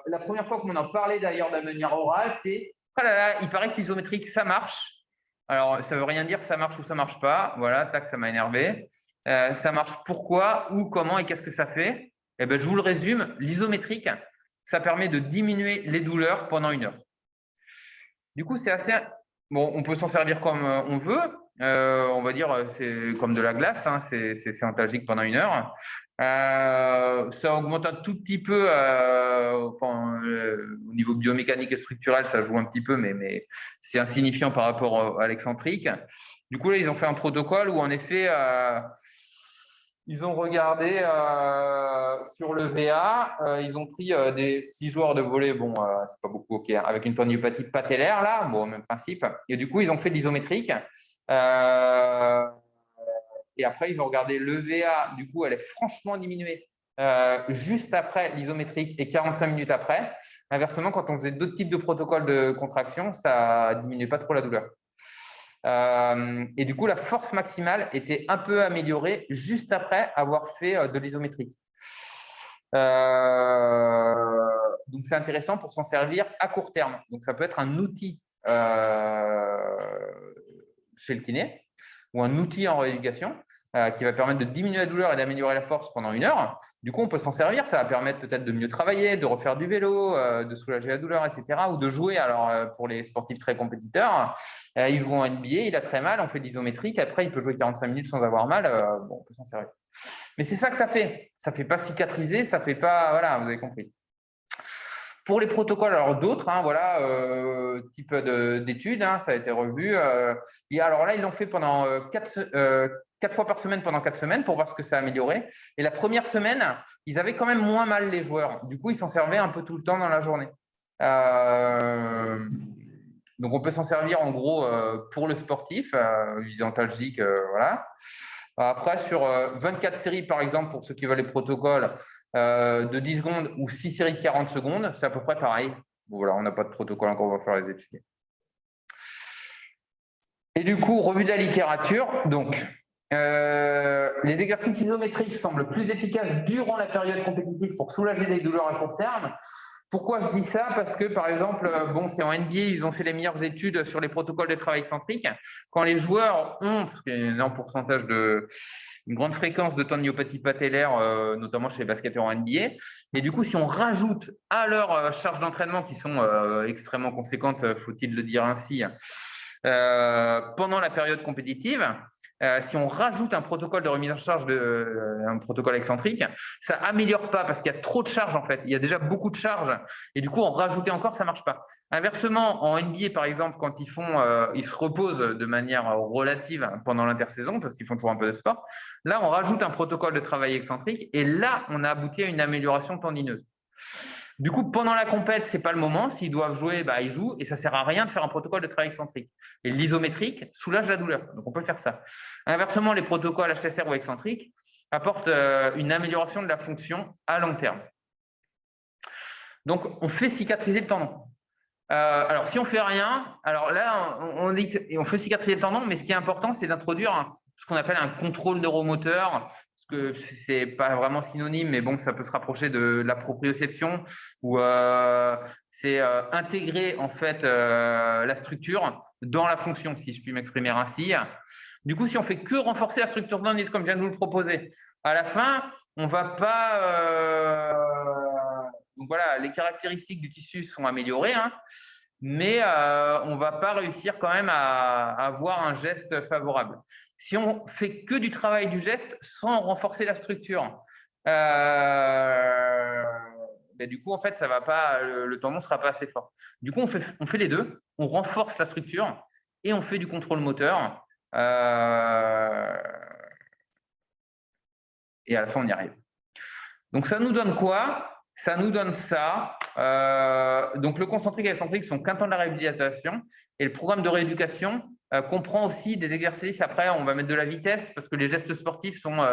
La première fois qu'on en parlait d'ailleurs de manière orale, c'est « Ah là là, il paraît que l'isométrique, ça marche ». Alors, ça ne veut rien dire que ça marche ou ça ne marche pas. Voilà, tac, ça m'a énervé. Ça marche pourquoi, où, comment et qu'est-ce que ça fait? Eh bien, je vous le résume. L'isométrique, ça permet de diminuer les douleurs pendant 1 heure. Du coup, c'est assez… Bon, on peut s'en servir comme on veut. On va dire, c'est comme de la glace, hein, c'est antalgique pendant 1 heure. Ça augmente un tout petit peu, au niveau biomécanique et structurel, ça joue un petit peu, mais c'est insignifiant par rapport à l'excentrique. Du coup, là, ils ont fait un protocole où, en effet, ils ont regardé sur le VA, ils ont pris des 6 joueurs de volley, bon, c'est pas beaucoup, ok, avec une tendinopathie patellaire, là, bon, même principe. Et du coup, ils ont fait de l'isométrique. Et après, ils ont regardé le VA, du coup, elle est franchement diminuée juste après l'isométrique et 45 minutes après. Inversement, quand on faisait d'autres types de protocoles de contraction, ça ne diminuait pas trop la douleur. Et du coup, la force maximale était un peu améliorée juste après avoir fait de l'isométrique. Donc, c'est intéressant pour s'en servir à court terme. Donc, ça peut être un outil chez le kiné ou un outil en rééducation qui va permettre de diminuer la douleur et d'améliorer la force pendant 1 heure. Du coup, on peut s'en servir. Ça va permettre peut-être de mieux travailler, de refaire du vélo, de soulager la douleur, etc. Ou de jouer. Alors, pour les sportifs très compétiteurs, il joue en NBA, il a très mal, on fait de l'isométrique. Après, il peut jouer 45 minutes sans avoir mal. Bon, on peut s'en servir. Mais c'est ça que ça fait. Ça ne fait pas cicatriser, ça ne fait pas… Voilà, vous avez compris. Pour les protocoles, alors d'autres, hein, voilà, type d'études, hein, ça a été revu. Et alors là, ils l'ont fait pendant 4 fois par semaine pendant 4 semaines pour voir ce que ça a amélioré. Et la première semaine, ils avaient quand même moins mal les joueurs. Du coup, ils s'en servaient un peu tout le temps dans la journée. Donc, on peut s'en servir en gros pour le sportif, visée antalgique, voilà. Après, sur 24 séries, par exemple, pour ceux qui veulent les protocoles de 10 secondes ou 6 séries de 40 secondes, c'est à peu près pareil. Bon, voilà, on n'a pas de protocole encore, on va faire les études. Et du coup, revue de la littérature. Donc, Les exercices isométriques semblent plus efficaces durant la période compétitive pour soulager les douleurs à court terme. Pourquoi je dis ça? Parce que, par exemple, c'est en NBA, ils ont fait les meilleures études sur les protocoles de travail excentrique. Quand les joueurs ont, parce qu'il y a un énorme pourcentage une grande fréquence de tendinopathie patellaire, notamment chez les basketteurs en NBA, et du coup, si on rajoute à leur charge d'entraînement, qui sont extrêmement conséquentes, faut-il le dire ainsi, pendant la période compétitive, si on rajoute un protocole de remise en charge, un protocole excentrique, ça améliore pas parce qu'il y a trop de charges en fait. Il y a déjà beaucoup de charges et du coup, en rajouter encore, ça marche pas. Inversement, en NBA par exemple, quand ils se reposent de manière relative pendant l'intersaison parce qu'ils font toujours un peu de sport, là, on rajoute un protocole de travail excentrique et là, on a abouti à une amélioration tendineuse. Du coup, pendant la compète, ce n'est pas le moment. S'ils doivent jouer, ils jouent et ça ne sert à rien de faire un protocole de travail excentrique. Et l'isométrique soulage la douleur. Donc, on peut faire ça. Inversement, les protocoles HSR ou excentriques apportent une amélioration de la fonction à long terme. Donc, on fait cicatriser le tendon. Alors, si on ne fait rien, alors là, on dit qu'on fait cicatriser le tendon, mais ce qui est important, c'est d'introduire ce qu'on appelle un contrôle neuromoteur. Que c'est pas vraiment synonyme, mais bon, ça peut se rapprocher de la proprioception, où c'est intégrer en fait la structure dans la fonction, si je puis m'exprimer ainsi. Du coup, si on fait que renforcer la structure tendinique comme je viens de vous le proposer, à la fin, on va pas. Donc voilà, les caractéristiques du tissu sont améliorées, mais on ne va pas réussir quand même à avoir un geste favorable. Si on fait que du travail du geste sans renforcer la structure, du coup, en fait, ça va pas, le tendon ne sera pas assez fort. Du coup, on fait les deux, on renforce la structure et on fait du contrôle moteur. Et à la fin, on y arrive. Donc, ça nous donne quoi? Ça nous donne ça. Donc, le concentrique et l'excentrique sont qu'un temps de la réhabilitation. Et le programme de rééducation comprend aussi des exercices. Après, on va mettre de la vitesse parce que les gestes sportifs sont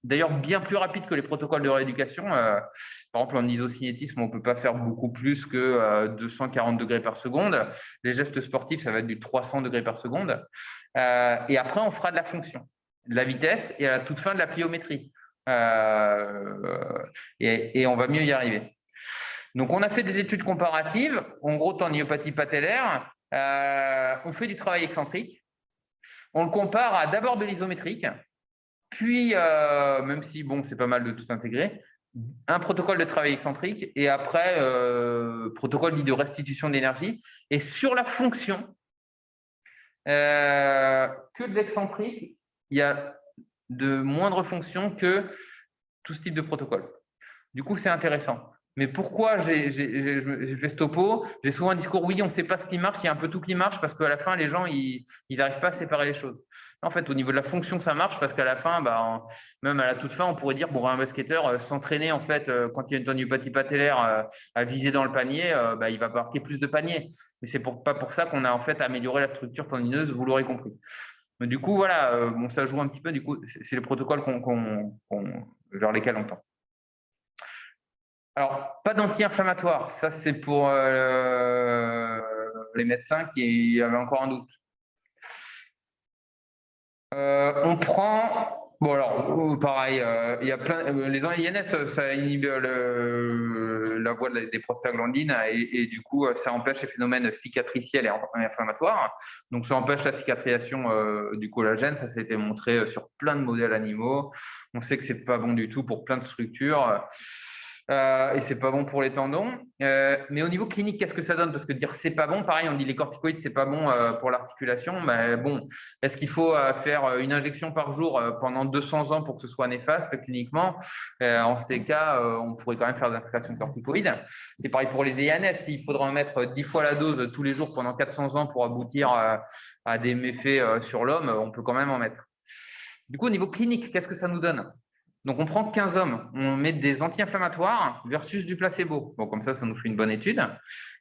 d'ailleurs bien plus rapides que les protocoles de rééducation. Par exemple, en isocinétisme, on ne peut pas faire beaucoup plus que 240 degrés par seconde. Les gestes sportifs, ça va être du 300 degrés par seconde. Et après, on fera de la fonction, de la vitesse et à la toute fin de la pliométrie. Et on va mieux y arriver. Donc, on a fait des études comparatives. En gros, tendinopathie patellaire, on fait du travail excentrique. On le compare à d'abord de l'isométrique, puis, même si, c'est pas mal de tout intégrer, un protocole de travail excentrique et après, protocole dit de restitution d'énergie. Et sur la fonction, que de l'excentrique, il y a de moindres fonctions que tout ce type de protocole. Du coup, c'est intéressant. Mais pourquoi j'ai fait ce topo? J'ai souvent un discours, oui, on ne sait pas ce qui marche, il y a un peu tout qui marche parce qu'à la fin, les gens, ils n'arrivent pas à séparer les choses. En fait, au niveau de la fonction, ça marche parce qu'à la fin, même à la toute fin, on pourrait dire, un basketteur s'entraîner, en fait, quand il y a une tendinopathie patellaire à viser dans le panier, il va marquer plus de paniers. Mais c'est pas pour ça qu'on a en fait amélioré la structure tendineuse, vous l'aurez compris. Mais du coup, voilà, ça joue un petit peu, du coup, c'est le protocole vers lesquels on tend. Alors, pas d'anti-inflammatoire, ça c'est pour les médecins qui avaient encore un doute. On prend, pareil, il y a plein, les INS, ça inhibe la voie des prostaglandines et du coup, ça empêche les phénomènes cicatriciels et inflammatoires. Donc, ça empêche la cicatrisation du collagène. Ça a été montré sur plein de modèles animaux. On sait que c'est pas bon du tout pour plein de structures. Et c'est pas bon pour les tendons. Mais au niveau clinique, qu'est-ce que ça donne? Parce que dire c'est pas bon, pareil, on dit les corticoïdes, c'est pas bon pour l'articulation. Mais bon, est-ce qu'il faut faire une injection par jour pendant 200 ans pour que ce soit néfaste cliniquement? En ces cas, on pourrait quand même faire des injections de corticoïdes. C'est pareil pour les INS. S'il faudra en mettre 10 fois la dose tous les jours pendant 400 ans pour aboutir à des méfaits sur l'homme, on peut quand même en mettre. Du coup, au niveau clinique, qu'est-ce que ça nous donne? Donc, on prend 15 hommes, on met des anti-inflammatoires versus du placebo. Bon, comme ça nous fait une bonne étude.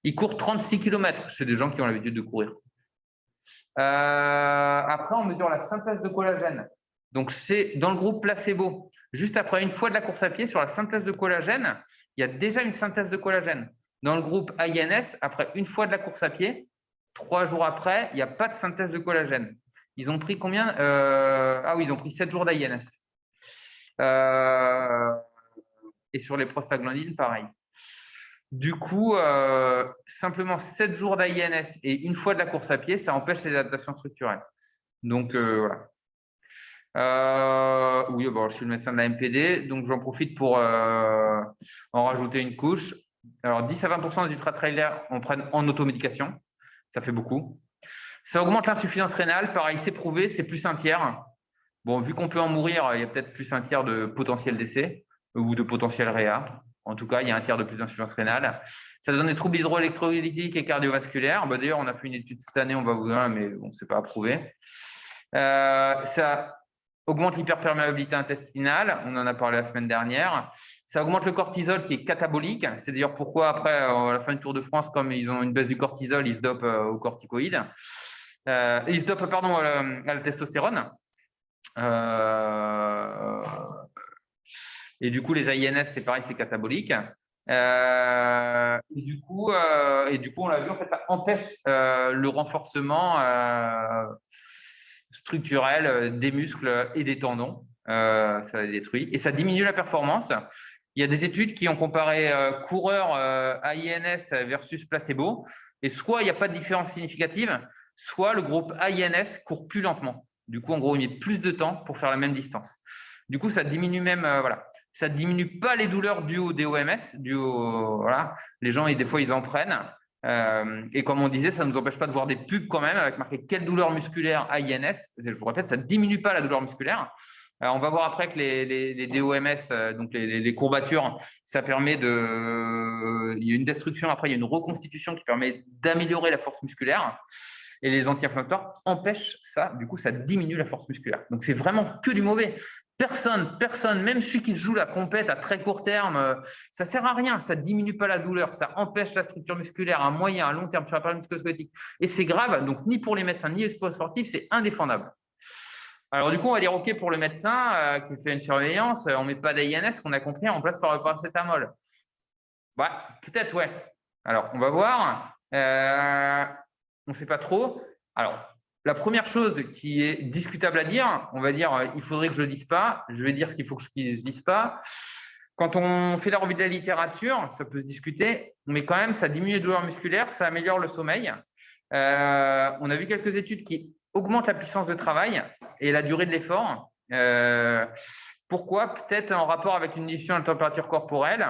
Ils courent 36 km. C'est des gens qui ont l'habitude de courir. Après, on mesure la synthèse de collagène. Donc, c'est dans le groupe placebo. Juste après une fois de la course à pied, sur la synthèse de collagène, il y a déjà une synthèse de collagène. Dans le groupe INS, après une fois de la course à pied, 3 jours après, il n'y a pas de synthèse de collagène. Ils ont pris combien Ah oui, ils ont pris 7 jours d'INS. Et sur les prostaglandines, pareil. Du coup, simplement 7 jours d'INS et une fois de la course à pied, ça empêche les adaptations structurelles. Donc, voilà. Oui, bon, je suis le médecin de la MPD, donc j'en profite pour en rajouter une couche. Alors, 10 à 20% des ultra-trailers en prennent en automédication. Ça fait beaucoup. Ça augmente l'insuffisance rénale. Pareil, c'est prouvé, c'est plus un tiers. Bon, vu qu'on peut en mourir, il y a peut-être plus un tiers de potentiel décès ou de potentiel réa. En tout cas, il y a un tiers de plus d'insuffisance rénale. Ça donne des troubles hydroélectrolytiques et cardiovasculaires. Bah, d'ailleurs, on a fait une étude cette année, on va vous dire, mais bon, c'est pas approuvé. Ça augmente l'hyperperméabilité intestinale, on en a parlé la semaine dernière. Ça augmente le cortisol qui est catabolique. C'est d'ailleurs pourquoi après, à la fin du Tour de France, comme ils ont une baisse du cortisol, ils se dopent aux corticoïdes. Ils se dopent, pardon, à la testostérone. Et du coup, les INS, c'est pareil, c'est catabolique. Et du coup, on l'a vu, en fait, ça empêche le renforcement structurel des muscles et des tendons. Ça les détruit. Et ça diminue la performance. Il y a des études qui ont comparé coureurs INS versus placebo. Et soit il n'y a pas de différence significative, soit le groupe INS court plus lentement. Du coup, en gros, il met plus de temps pour faire la même distance. Du coup, ça diminue même, voilà. Ça ne diminue pas les douleurs dues au DOMS. Voilà. Les gens, des fois, ils en prennent. Et comme on disait, ça ne nous empêche pas de voir des pubs quand même avec marqué quelle douleur musculaire INS. Je vous répète, ça ne diminue pas la douleur musculaire. On va voir après que les DOMS, donc les courbatures, ça permet de… Il y a une destruction, après il y a une reconstitution qui permet d'améliorer la force musculaire. Et les anti-inflammatoires empêchent ça. Du coup, ça diminue la force musculaire. Donc, c'est vraiment que du mauvais. Personne, même celui qui joue la compète à très court terme, ça ne sert à rien. Ça ne diminue pas la douleur. Ça empêche la structure musculaire à moyen, à long terme sur la partie musculo-squelettique. Et c'est grave. Donc, ni pour les médecins, ni les sportifs, c'est indéfendable. Alors, du coup, on va dire OK pour le médecin qui fait une surveillance. On ne met pas d'INS, qu'on a compris, on remplace par le paracétamol. Bah, peut-être, ouais. Alors, on va voir. On ne sait pas trop. Alors, la première chose qui est discutable à dire, on va dire il faudrait que je ne le dise pas. Je vais dire ce qu'il faut que je ne dise pas. Quand on fait la revue de la littérature, ça peut se discuter, mais quand même, ça diminue les douleurs musculaires, ça améliore le sommeil. On a vu quelques études qui augmentent la puissance de travail et la durée de l'effort. Pourquoi? Peut-être en rapport avec une diminution de la température corporelle.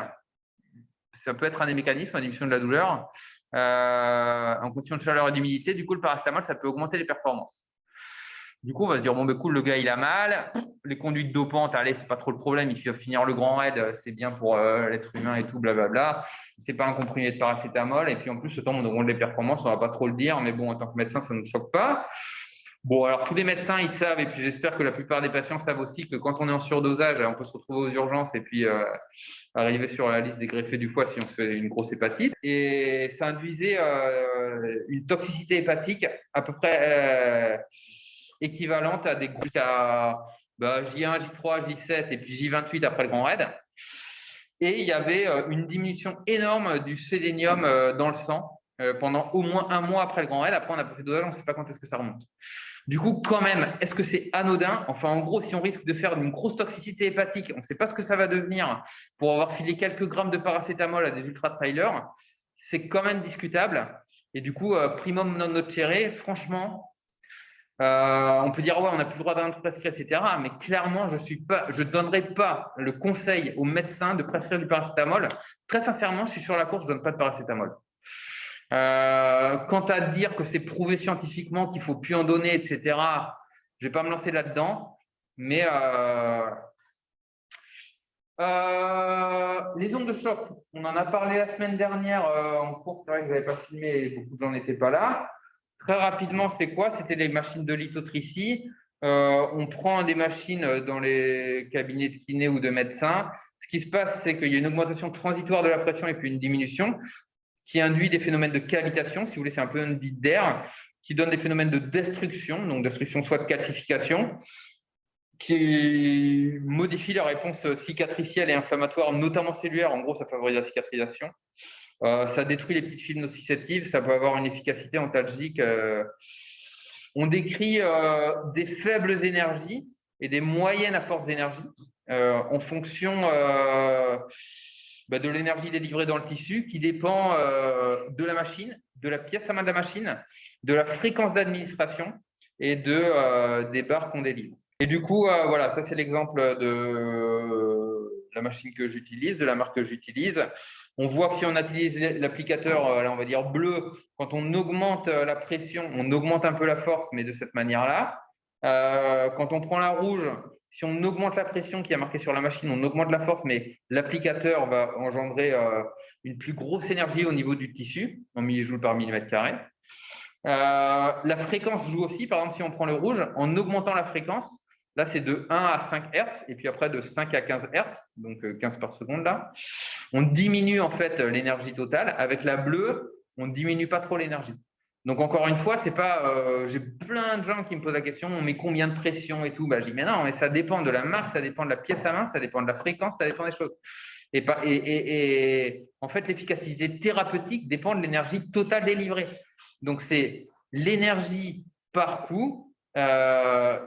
Ça peut être un des mécanismes, la diminution de la douleur. En condition de chaleur et d'humidité, du coup, le paracétamol, ça peut augmenter les performances. Du coup, on va se dire, bon, ben cool, le gars, il a mal. Les conduites dopantes, allez, c'est pas trop le problème. Il faut finir le grand raid, c'est bien pour l'être humain et tout, blablabla. C'est pas un comprimé de paracétamol. Et puis, en plus, ce temps, on augmente les performances, on va pas trop le dire. Mais bon, en tant que médecin, ça ne nous choque pas. Bon, alors tous les médecins, ils savent, et puis j'espère que la plupart des patients savent aussi que quand on est en surdosage, on peut se retrouver aux urgences et puis arriver sur la liste des greffés du foie si on se fait une grosse hépatite. Et ça induisait une toxicité hépatique à peu près équivalente à des groupes à J1, J3, J7 et puis J28 après le grand raid. Et il y avait une diminution énorme du sélénium dans le sang pendant au moins un mois après le grand raid. Après, on a pas fait de dosage, on ne sait pas quand est-ce que ça remonte. Du coup, quand même, est-ce que c'est anodin? Enfin, en gros, si on risque de faire une grosse toxicité hépatique, on ne sait pas ce que ça va devenir pour avoir filé quelques grammes de paracétamol à des ultra-trailers, c'est quand même discutable. Et du coup, primum non nocere, franchement, on peut dire, ouais, on n'a plus le droit d'un prescrire, etc. Mais clairement, je ne donnerai pas le conseil aux médecins de prescrire du paracétamol. Très sincèrement, je suis sur la course, je ne donne pas de paracétamol. Quant à dire que c'est prouvé scientifiquement qu'il ne faut plus en donner, etc., je ne vais pas me lancer là-dedans. Mais les ondes de choc, on en a parlé la semaine dernière en cours. C'est vrai que je n'avais pas filmé et beaucoup de gens n'étaient pas là. Très rapidement, c'est quoi? C'était les machines de lithotricie. On prend des machines dans les cabinets de kiné ou de médecins. Ce qui se passe, c'est qu'il y a une augmentation transitoire de la pression et puis une diminution qui induit des phénomènes de cavitation, si vous voulez, c'est un peu un vide d'air, qui donne des phénomènes de destruction, donc destruction soit de calcification, qui modifie la réponse cicatricielle et inflammatoire, notamment cellulaire. En gros, ça favorise la cicatrisation. Ça détruit les petites fibres nociceptives, ça peut avoir une efficacité antalgique On décrit des faibles énergies et des moyennes à forte énergie en fonction de l'énergie délivrée dans le tissu qui dépend de la machine, de la pièce à main de la machine, de la fréquence d'administration et des barres qu'on délivre. Et du coup, voilà, ça c'est l'exemple de la machine que j'utilise, de la marque que j'utilise. On voit que si on utilise l'applicateur, on va dire bleu, quand on augmente la pression, on augmente un peu la force, mais de cette manière-là. Quand on prend la rouge, si on augmente la pression qui est marquée sur la machine, on augmente la force, mais l'applicateur va engendrer une plus grosse énergie au niveau du tissu, en millijoules par millimètre carré. La fréquence joue aussi. Par exemple, si on prend le rouge, en augmentant la fréquence, là, c'est de 1 à 5 Hz, et puis après de 5 à 15 Hz, donc 15 par seconde là. On diminue en fait l'énergie totale. Avec la bleue, on ne diminue pas trop l'énergie. Donc, encore une fois, c'est pas. J'ai plein de gens qui me posent la question, on met combien de pression et tout. Je dis, mais non, mais ça dépend de la masse, ça dépend de la pièce à main, ça dépend de la fréquence, ça dépend des choses. Et en fait, l'efficacité thérapeutique dépend de l'énergie totale délivrée. Donc, c'est l'énergie par coup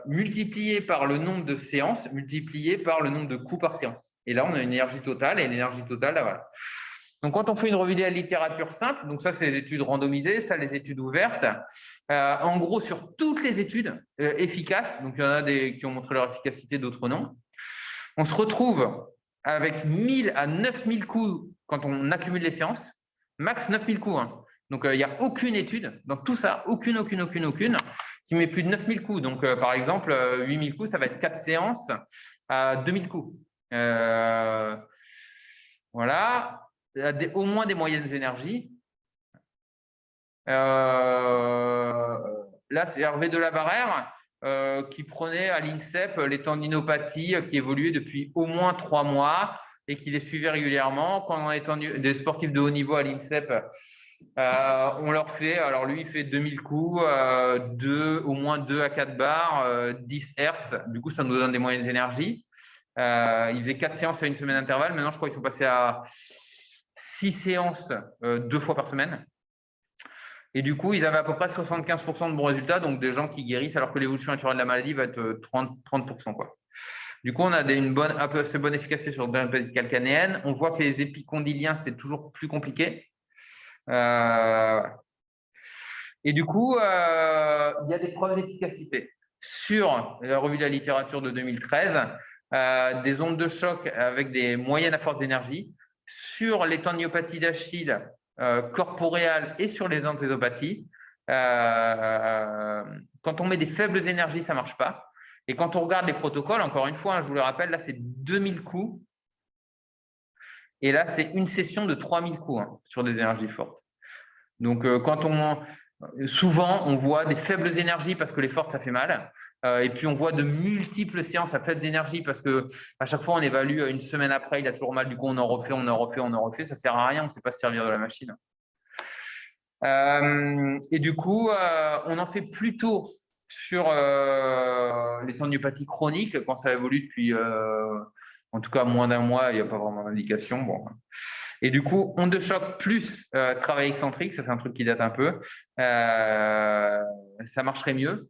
multipliée par le nombre de séances, multipliée par le nombre de coups par séance. Et là, on a une énergie totale, et l'énergie totale, là, voilà. Donc, quand on fait une revue de la littérature simple, donc ça, c'est les études randomisées, ça, les études ouvertes. En gros, sur toutes les études efficaces, donc il y en a des qui ont montré leur efficacité, d'autres non, on se retrouve avec 1000 à 9000 coups quand on accumule les séances, max 9000 coups. Hein. Donc, il n'y a aucune étude dans tout ça, aucune, qui met plus de 9000 coups. Donc, par exemple, 8000 coups, ça va être 4 séances à 2000 coups. Voilà. Au moins des moyennes énergies. Là, c'est Hervé de la Barrère qui prenait à l'INSEP les tendinopathies qui évoluaient depuis au moins 3 mois et qui les suivait régulièrement. Quand on est des sportifs de haut niveau à l'INSEP, on leur fait, alors lui, il fait 2000 coups, au moins 2 à 4 barres, 10 Hertz. Du coup, ça nous donne des moyennes énergies. Il faisait 4 séances à une semaine d'intervalle. Maintenant, je crois qu'ils sont passés à 6 séances 2 fois par semaine. Et du coup, ils avaient à peu près 75% de bons résultats, donc des gens qui guérissent, alors que l'évolution naturelle de la maladie va être 30%. Quoi. Du coup, on a une assez bonne efficacité sur la période calcanéenne. On voit que les épicondyliens, c'est toujours plus compliqué. Et du coup, il y a des preuves d'efficacité. Sur la revue de la littérature de 2013, des ondes de choc avec des moyennes à forte énergie, sur les tendinopathies d'Achille corporeales et sur les anthésopathies. Quand on met des faibles énergies, ça ne marche pas. Et quand on regarde les protocoles, encore une fois, je vous le rappelle, là, c'est 2000 coups. Et là, c'est une session de 3000 coups sur des énergies fortes. Donc, souvent, on voit des faibles énergies parce que les fortes, ça fait mal. Et puis, on voit de multiples séances à faibles énergies parce qu'à chaque fois, on évalue une semaine après, il a toujours mal. Du coup, on en refait. Ça ne sert à rien. On ne sait pas se servir de la machine. Et du coup, on en fait plutôt sur les tendinopathies chroniques quand ça évolue depuis, en tout cas, moins d'un mois. Il n'y a pas vraiment d'indication. Bon. Et du coup, onde de choc plus travail excentrique, ça c'est un truc qui date un peu, ça marcherait mieux,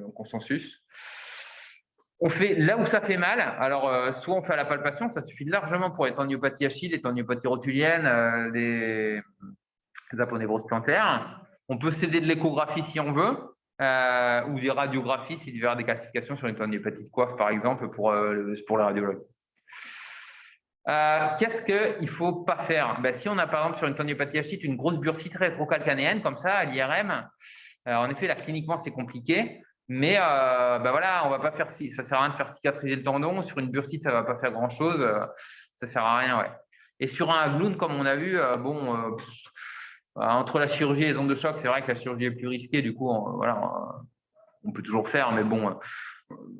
en consensus. On fait là où ça fait mal, alors soit on fait à la palpation, ça suffit largement pour les tendinopathies Achille, les tendinopathies rotuliennes, les aponévroses plantaires. On peut céder de l'échographie si on veut, ou des radiographies s'il y a des classifications sur une tendinopathie de coiffe, par exemple, pour la radiologue. Qu'est-ce qu'il ne faut pas faire? Si on a par exemple sur une tendinopathie achite une grosse bursite rétrocalcanéenne comme ça à l'IRM, en effet là cliniquement c'est compliqué, mais voilà, on va pas faire ça sert à rien de faire cicatriser le tendon. Sur une bursite ça va pas faire grand chose, ça sert à rien, ouais. Et sur un agloun comme on a vu, entre la chirurgie et les ondes de choc, c'est vrai que la chirurgie est plus risquée, du coup on peut toujours faire, mais bon,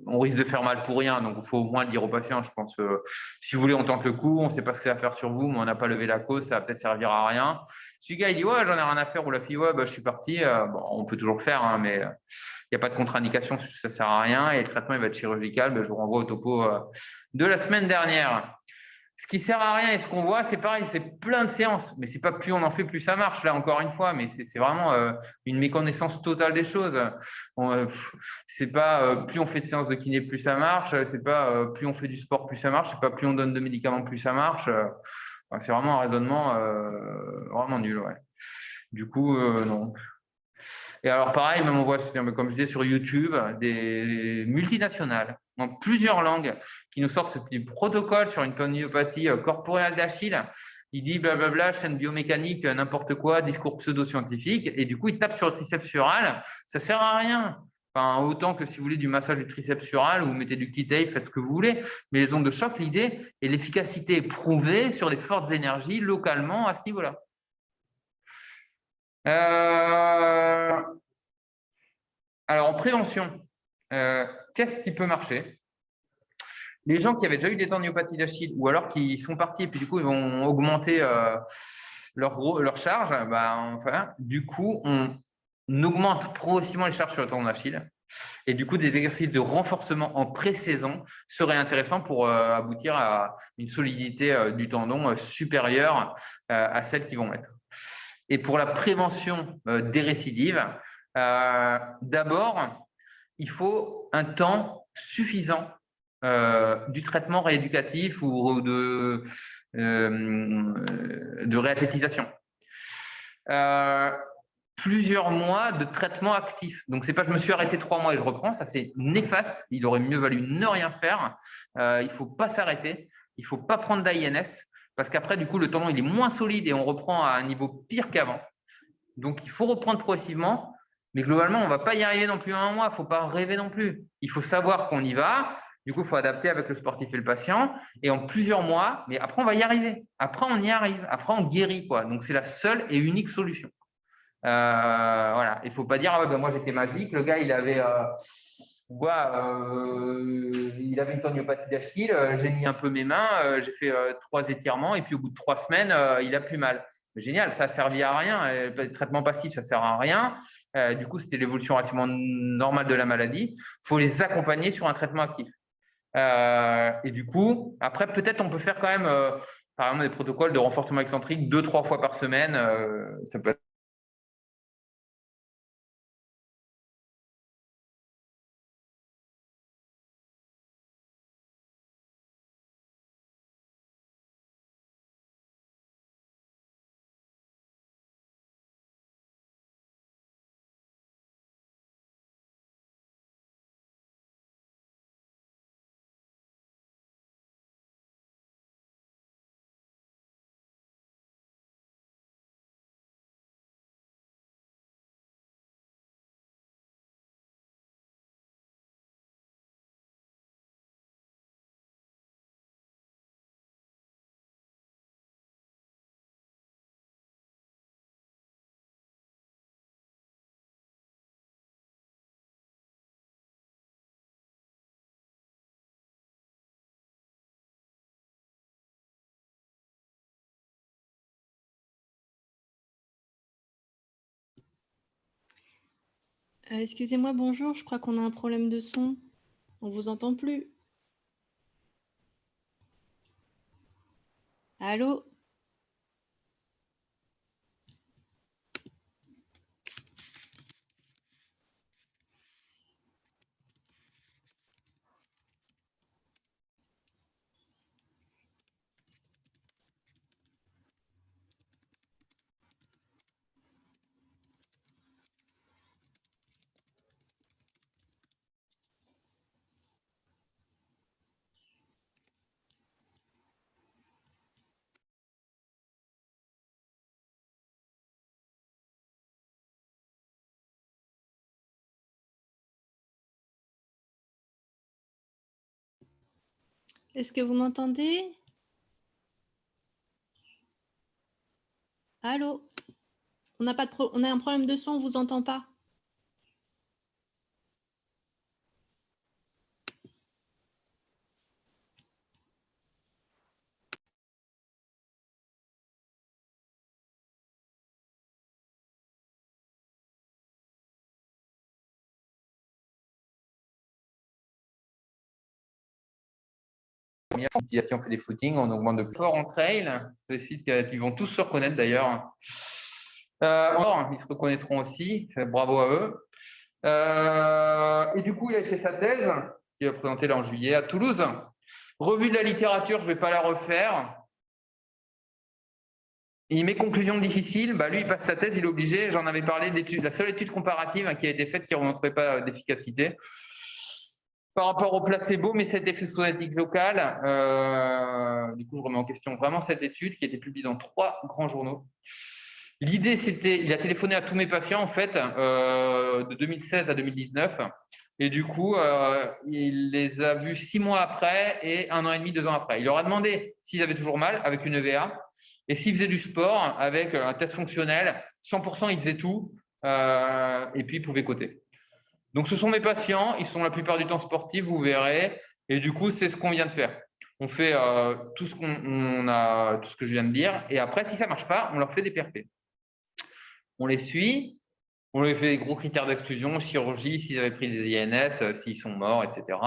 on risque de faire mal pour rien, donc il faut au moins le dire aux patients, je pense. Si vous voulez, on tente le coup, on ne sait pas ce que ça va faire sur vous, mais on n'a pas levé la cause, ça va peut-être servir à rien. Si le gars il dit ouais, j'en ai rien à faire, ou la fille ouais, je suis parti, on peut toujours faire, hein, mais il n'y a pas de contre-indication, ça ne sert à rien, et le traitement il va être chirurgical. Je vous renvoie au topo de la semaine dernière. Ce qui sert à rien et ce qu'on voit, c'est pareil, c'est plein de séances. Mais c'est pas plus on en fait, plus ça marche, là, encore une fois. Mais c'est vraiment une méconnaissance totale des choses. C'est pas plus on fait de séances de kiné, plus ça marche. C'est pas plus on fait du sport, plus ça marche. C'est pas plus on donne de médicaments, plus ça marche. C'est vraiment un raisonnement vraiment nul, ouais. Du coup, non. Et alors, pareil, même on voit, comme je disais, sur YouTube, des multinationales dans plusieurs langues qui nous sortent ce petit protocole sur une tendinopathie corporelle d'Achille. Il dit blablabla, chaîne biomécanique, n'importe quoi, discours pseudo-scientifique. Et du coup, il tape sur le triceps sural. Ça sert à rien. Enfin, autant que si vous voulez du massage du triceps sural, vous mettez du key-tape, faites ce que vous voulez. Mais les ondes de choc, l'idée est l'efficacité prouvée sur des fortes énergies localement à ce niveau-là. Alors, en prévention, qu'est-ce qui peut marcher? Les gens qui avaient déjà eu des tendinopathies d'Achille ou alors qui sont partis et puis du coup, ils vont augmenter leur charge, enfin, du coup, on augmente progressivement les charges sur le tendon d'Achille. Et du coup, des exercices de renforcement en pré-saison seraient intéressants pour aboutir à une solidité du tendon supérieure à celle qu'ils vont mettre. Et pour la prévention des récidives, d'abord, il faut un temps suffisant du traitement rééducatif ou de réathlétisation. Plusieurs mois de traitement actif. Donc, c'est pas je me suis arrêté 3 mois et je reprends, ça c'est néfaste. Il aurait mieux valu ne rien faire. Il faut pas s'arrêter, il faut pas prendre d'AINS parce qu'après, du coup, le tendon il est moins solide et on reprend à un niveau pire qu'avant. Donc, il faut reprendre progressivement, mais globalement, on ne va pas y arriver non plus en un mois. Il ne faut pas rêver non plus. Il faut savoir qu'on y va. Du coup, il faut adapter avec le sportif et le patient. Et en plusieurs mois, mais après, on va y arriver. Après, on y arrive. Après, on guérit, quoi. Donc, c'est la seule et unique solution. Voilà. Il ne faut pas dire, ah ouais, ben moi, j'étais magique. Le gars, il avait une tendinopathie d'Achille. J'ai mis un peu mes mains. J'ai fait 3 étirements. Et puis, au bout de 3 semaines, il a plus mal. Génial, ça a servi à rien. Le traitement passif, ça sert à rien. Du coup, c'était l'évolution relativement normale de la maladie. Il faut les accompagner sur un traitement actif. Et du coup, après, peut-être on peut faire quand même, par exemple, des protocoles de renforcement excentrique 2-3 fois par semaine. Ça peut être. Excusez-moi, bonjour, je crois qu'on a un problème de son. On vous entend plus. Allô? Est-ce que vous m'entendez? Allô? On a un problème de son, on vous entend pas. qui ont fait des footings, on augmente de plus. Sport en trail, des sites qui vont tous se reconnaître d'ailleurs. Ils se reconnaîtront aussi, bravo à eux. Et du coup, il a fait sa thèse, qu'il a présentée là en juillet à Toulouse. Revue de la littérature, je ne vais pas la refaire. Et mes conclusions difficiles, lui, il passe sa thèse, il est obligé, j'en avais parlé d'études, la seule étude comparative qui a été faite qui ne remontrait pas d'efficacité. Par rapport au placebo, mais cet effet somatique local, du coup, je remets en question vraiment cette étude qui a été publiée dans 3 grands journaux. L'idée, c'était, il a téléphoné à tous mes patients, en fait, de 2016 à 2019. Et du coup, il les a vus 6 mois après et 1 an et demi, 2 ans après. Il leur a demandé s'ils avaient toujours mal avec une EVA et s'ils faisaient du sport avec un test fonctionnel. 100%, ils faisaient tout et puis ils pouvaient coter. Donc, ce sont mes patients. Ils sont la plupart du temps sportifs, vous verrez. Et du coup, c'est ce qu'on vient de faire. On fait tout ce que je viens de dire. Et après, si ça ne marche pas, on leur fait des PRP. On les suit. On leur fait des gros critères d'exclusion, chirurgie, s'ils avaient pris des INS, s'ils sont morts, etc.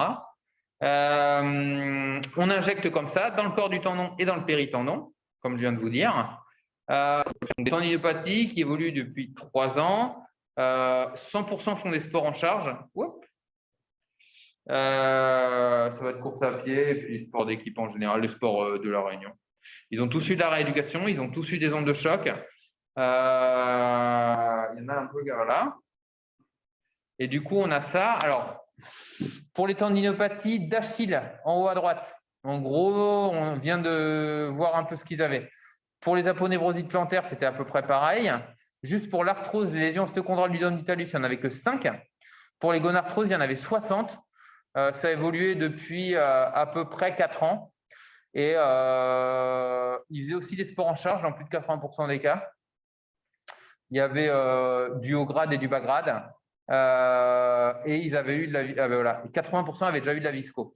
On injecte comme ça dans le corps du tendon et dans le péritendon, comme je viens de vous dire. Des tendinopathies qui évoluent depuis 3 ans. 100% font des sports en charge. Ça va être course à pied et puis sport d'équipe en général, les sports de la Réunion. Ils ont tous eu de la rééducation, ils ont tous eu des ondes de choc. Il y en a un peu là. Et du coup, on a ça. Alors, pour les tendinopathies d'Achille, en haut à droite, en gros, on vient de voir un peu ce qu'ils avaient. Pour les aponevrosites plantaires, c'était à peu près pareil. Juste pour l'arthrose, les lésions ostéochondrales du don du talus, il n'y en avait que 5. Pour les gonarthroses, il y en avait 60. Ça a évolué depuis à peu près 4 ans. Et ils faisaient aussi des sports en charge dans plus de 80% des cas. Il y avait du haut grade et du bas grade. Et ils avaient eu de la voilà. 80% avaient déjà eu de la visco.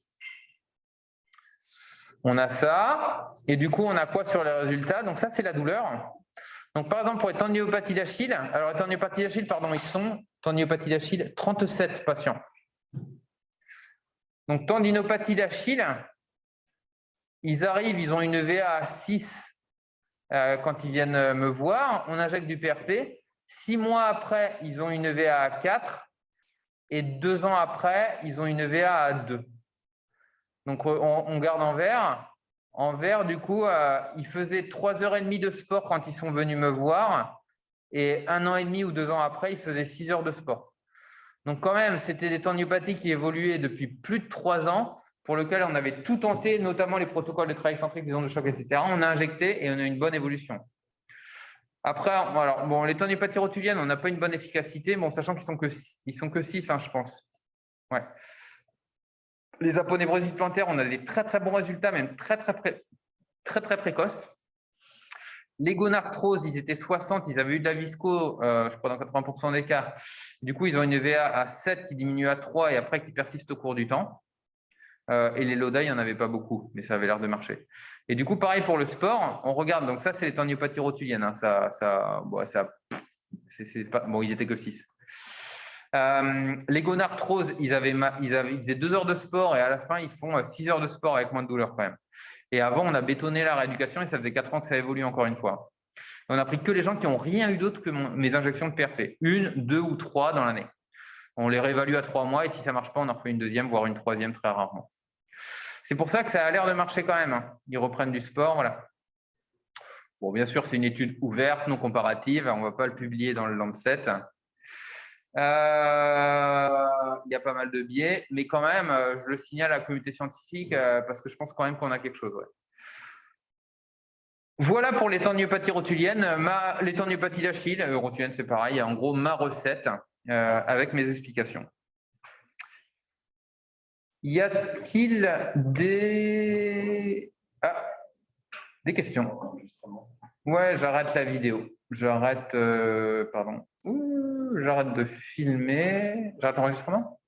On a ça. Et du coup, on a quoi sur les résultats? Donc ça, c'est la douleur. Donc par exemple, pour les tendinopathies d'Achille, alors les tendinopathies d'Achille, ils sont tendinopathie d'Achille, 37 patients. Donc tendinopathie d'Achille, ils arrivent, ils ont une VA à 6 quand ils viennent me voir, on injecte du PRP. 6 mois après, ils ont une VA à 4 et 2 ans après, ils ont une VA à 2. Donc, on garde en vert. En vert, du coup, ils faisaient 3h30 de sport quand ils sont venus me voir et 1 an et demi ou 2 ans après, ils faisaient 6 heures de sport. Donc, quand même, c'était des tendinopathies qui évoluaient depuis plus de 3 ans pour lesquelles on avait tout tenté, notamment les protocoles de travail excentrique, des ondes de choc, etc. On a injecté et on a une bonne évolution. Après, alors, bon, les tendinopathies rotuliennes, on n'a pas une bonne efficacité, bon, sachant qu'ils sont que 6, hein, je pense. Ouais. Les aponevrosites plantaires, on a des très, très bons résultats, même très précoces. Les gonarthroses, ils étaient 60, ils avaient eu de la visco, je crois, dans 80% des cas. Du coup, ils ont une VA à 7 qui diminue à 3 et après qui persiste au cours du temps. Et les LODA, il n'y en avait pas beaucoup, mais ça avait l'air de marcher. Et du coup, pareil pour le sport, on regarde, donc ça, c'est les tendinopathies rotuliennes. Hein, ils étaient que 6. Les gonarthroses, ils faisaient 2 heures de sport et à la fin, ils font 6 heures de sport avec moins de douleur quand même. Et avant, on a bétonné la rééducation et ça faisait 4 ans que ça évolue encore une fois. On a pris que les gens qui n'ont rien eu d'autre que mes injections de PRP. 1, 2 ou 3 dans l'année. On les réévalue à 3 mois et si ça ne marche pas, on en refait une deuxième, voire une troisième très rarement. C'est pour ça que ça a l'air de marcher quand même. Hein. Ils reprennent du sport, voilà. Bon, bien sûr, c'est une étude ouverte, non comparative. On ne va pas le publier dans le Lancet. Il y a pas mal de biais, mais quand même, je le signale à la communauté scientifique parce que je pense quand même qu'on a quelque chose. Ouais. Voilà pour les tendinopathies rotuliennes. Les tendinopathies d'Achille, rotuliennes, c'est pareil. En gros, ma recette avec mes explications. Y a-t-il des questions? Ouais, j'arrête la vidéo. J'arrête, j'arrête de filmer. J'arrête l'enregistrement?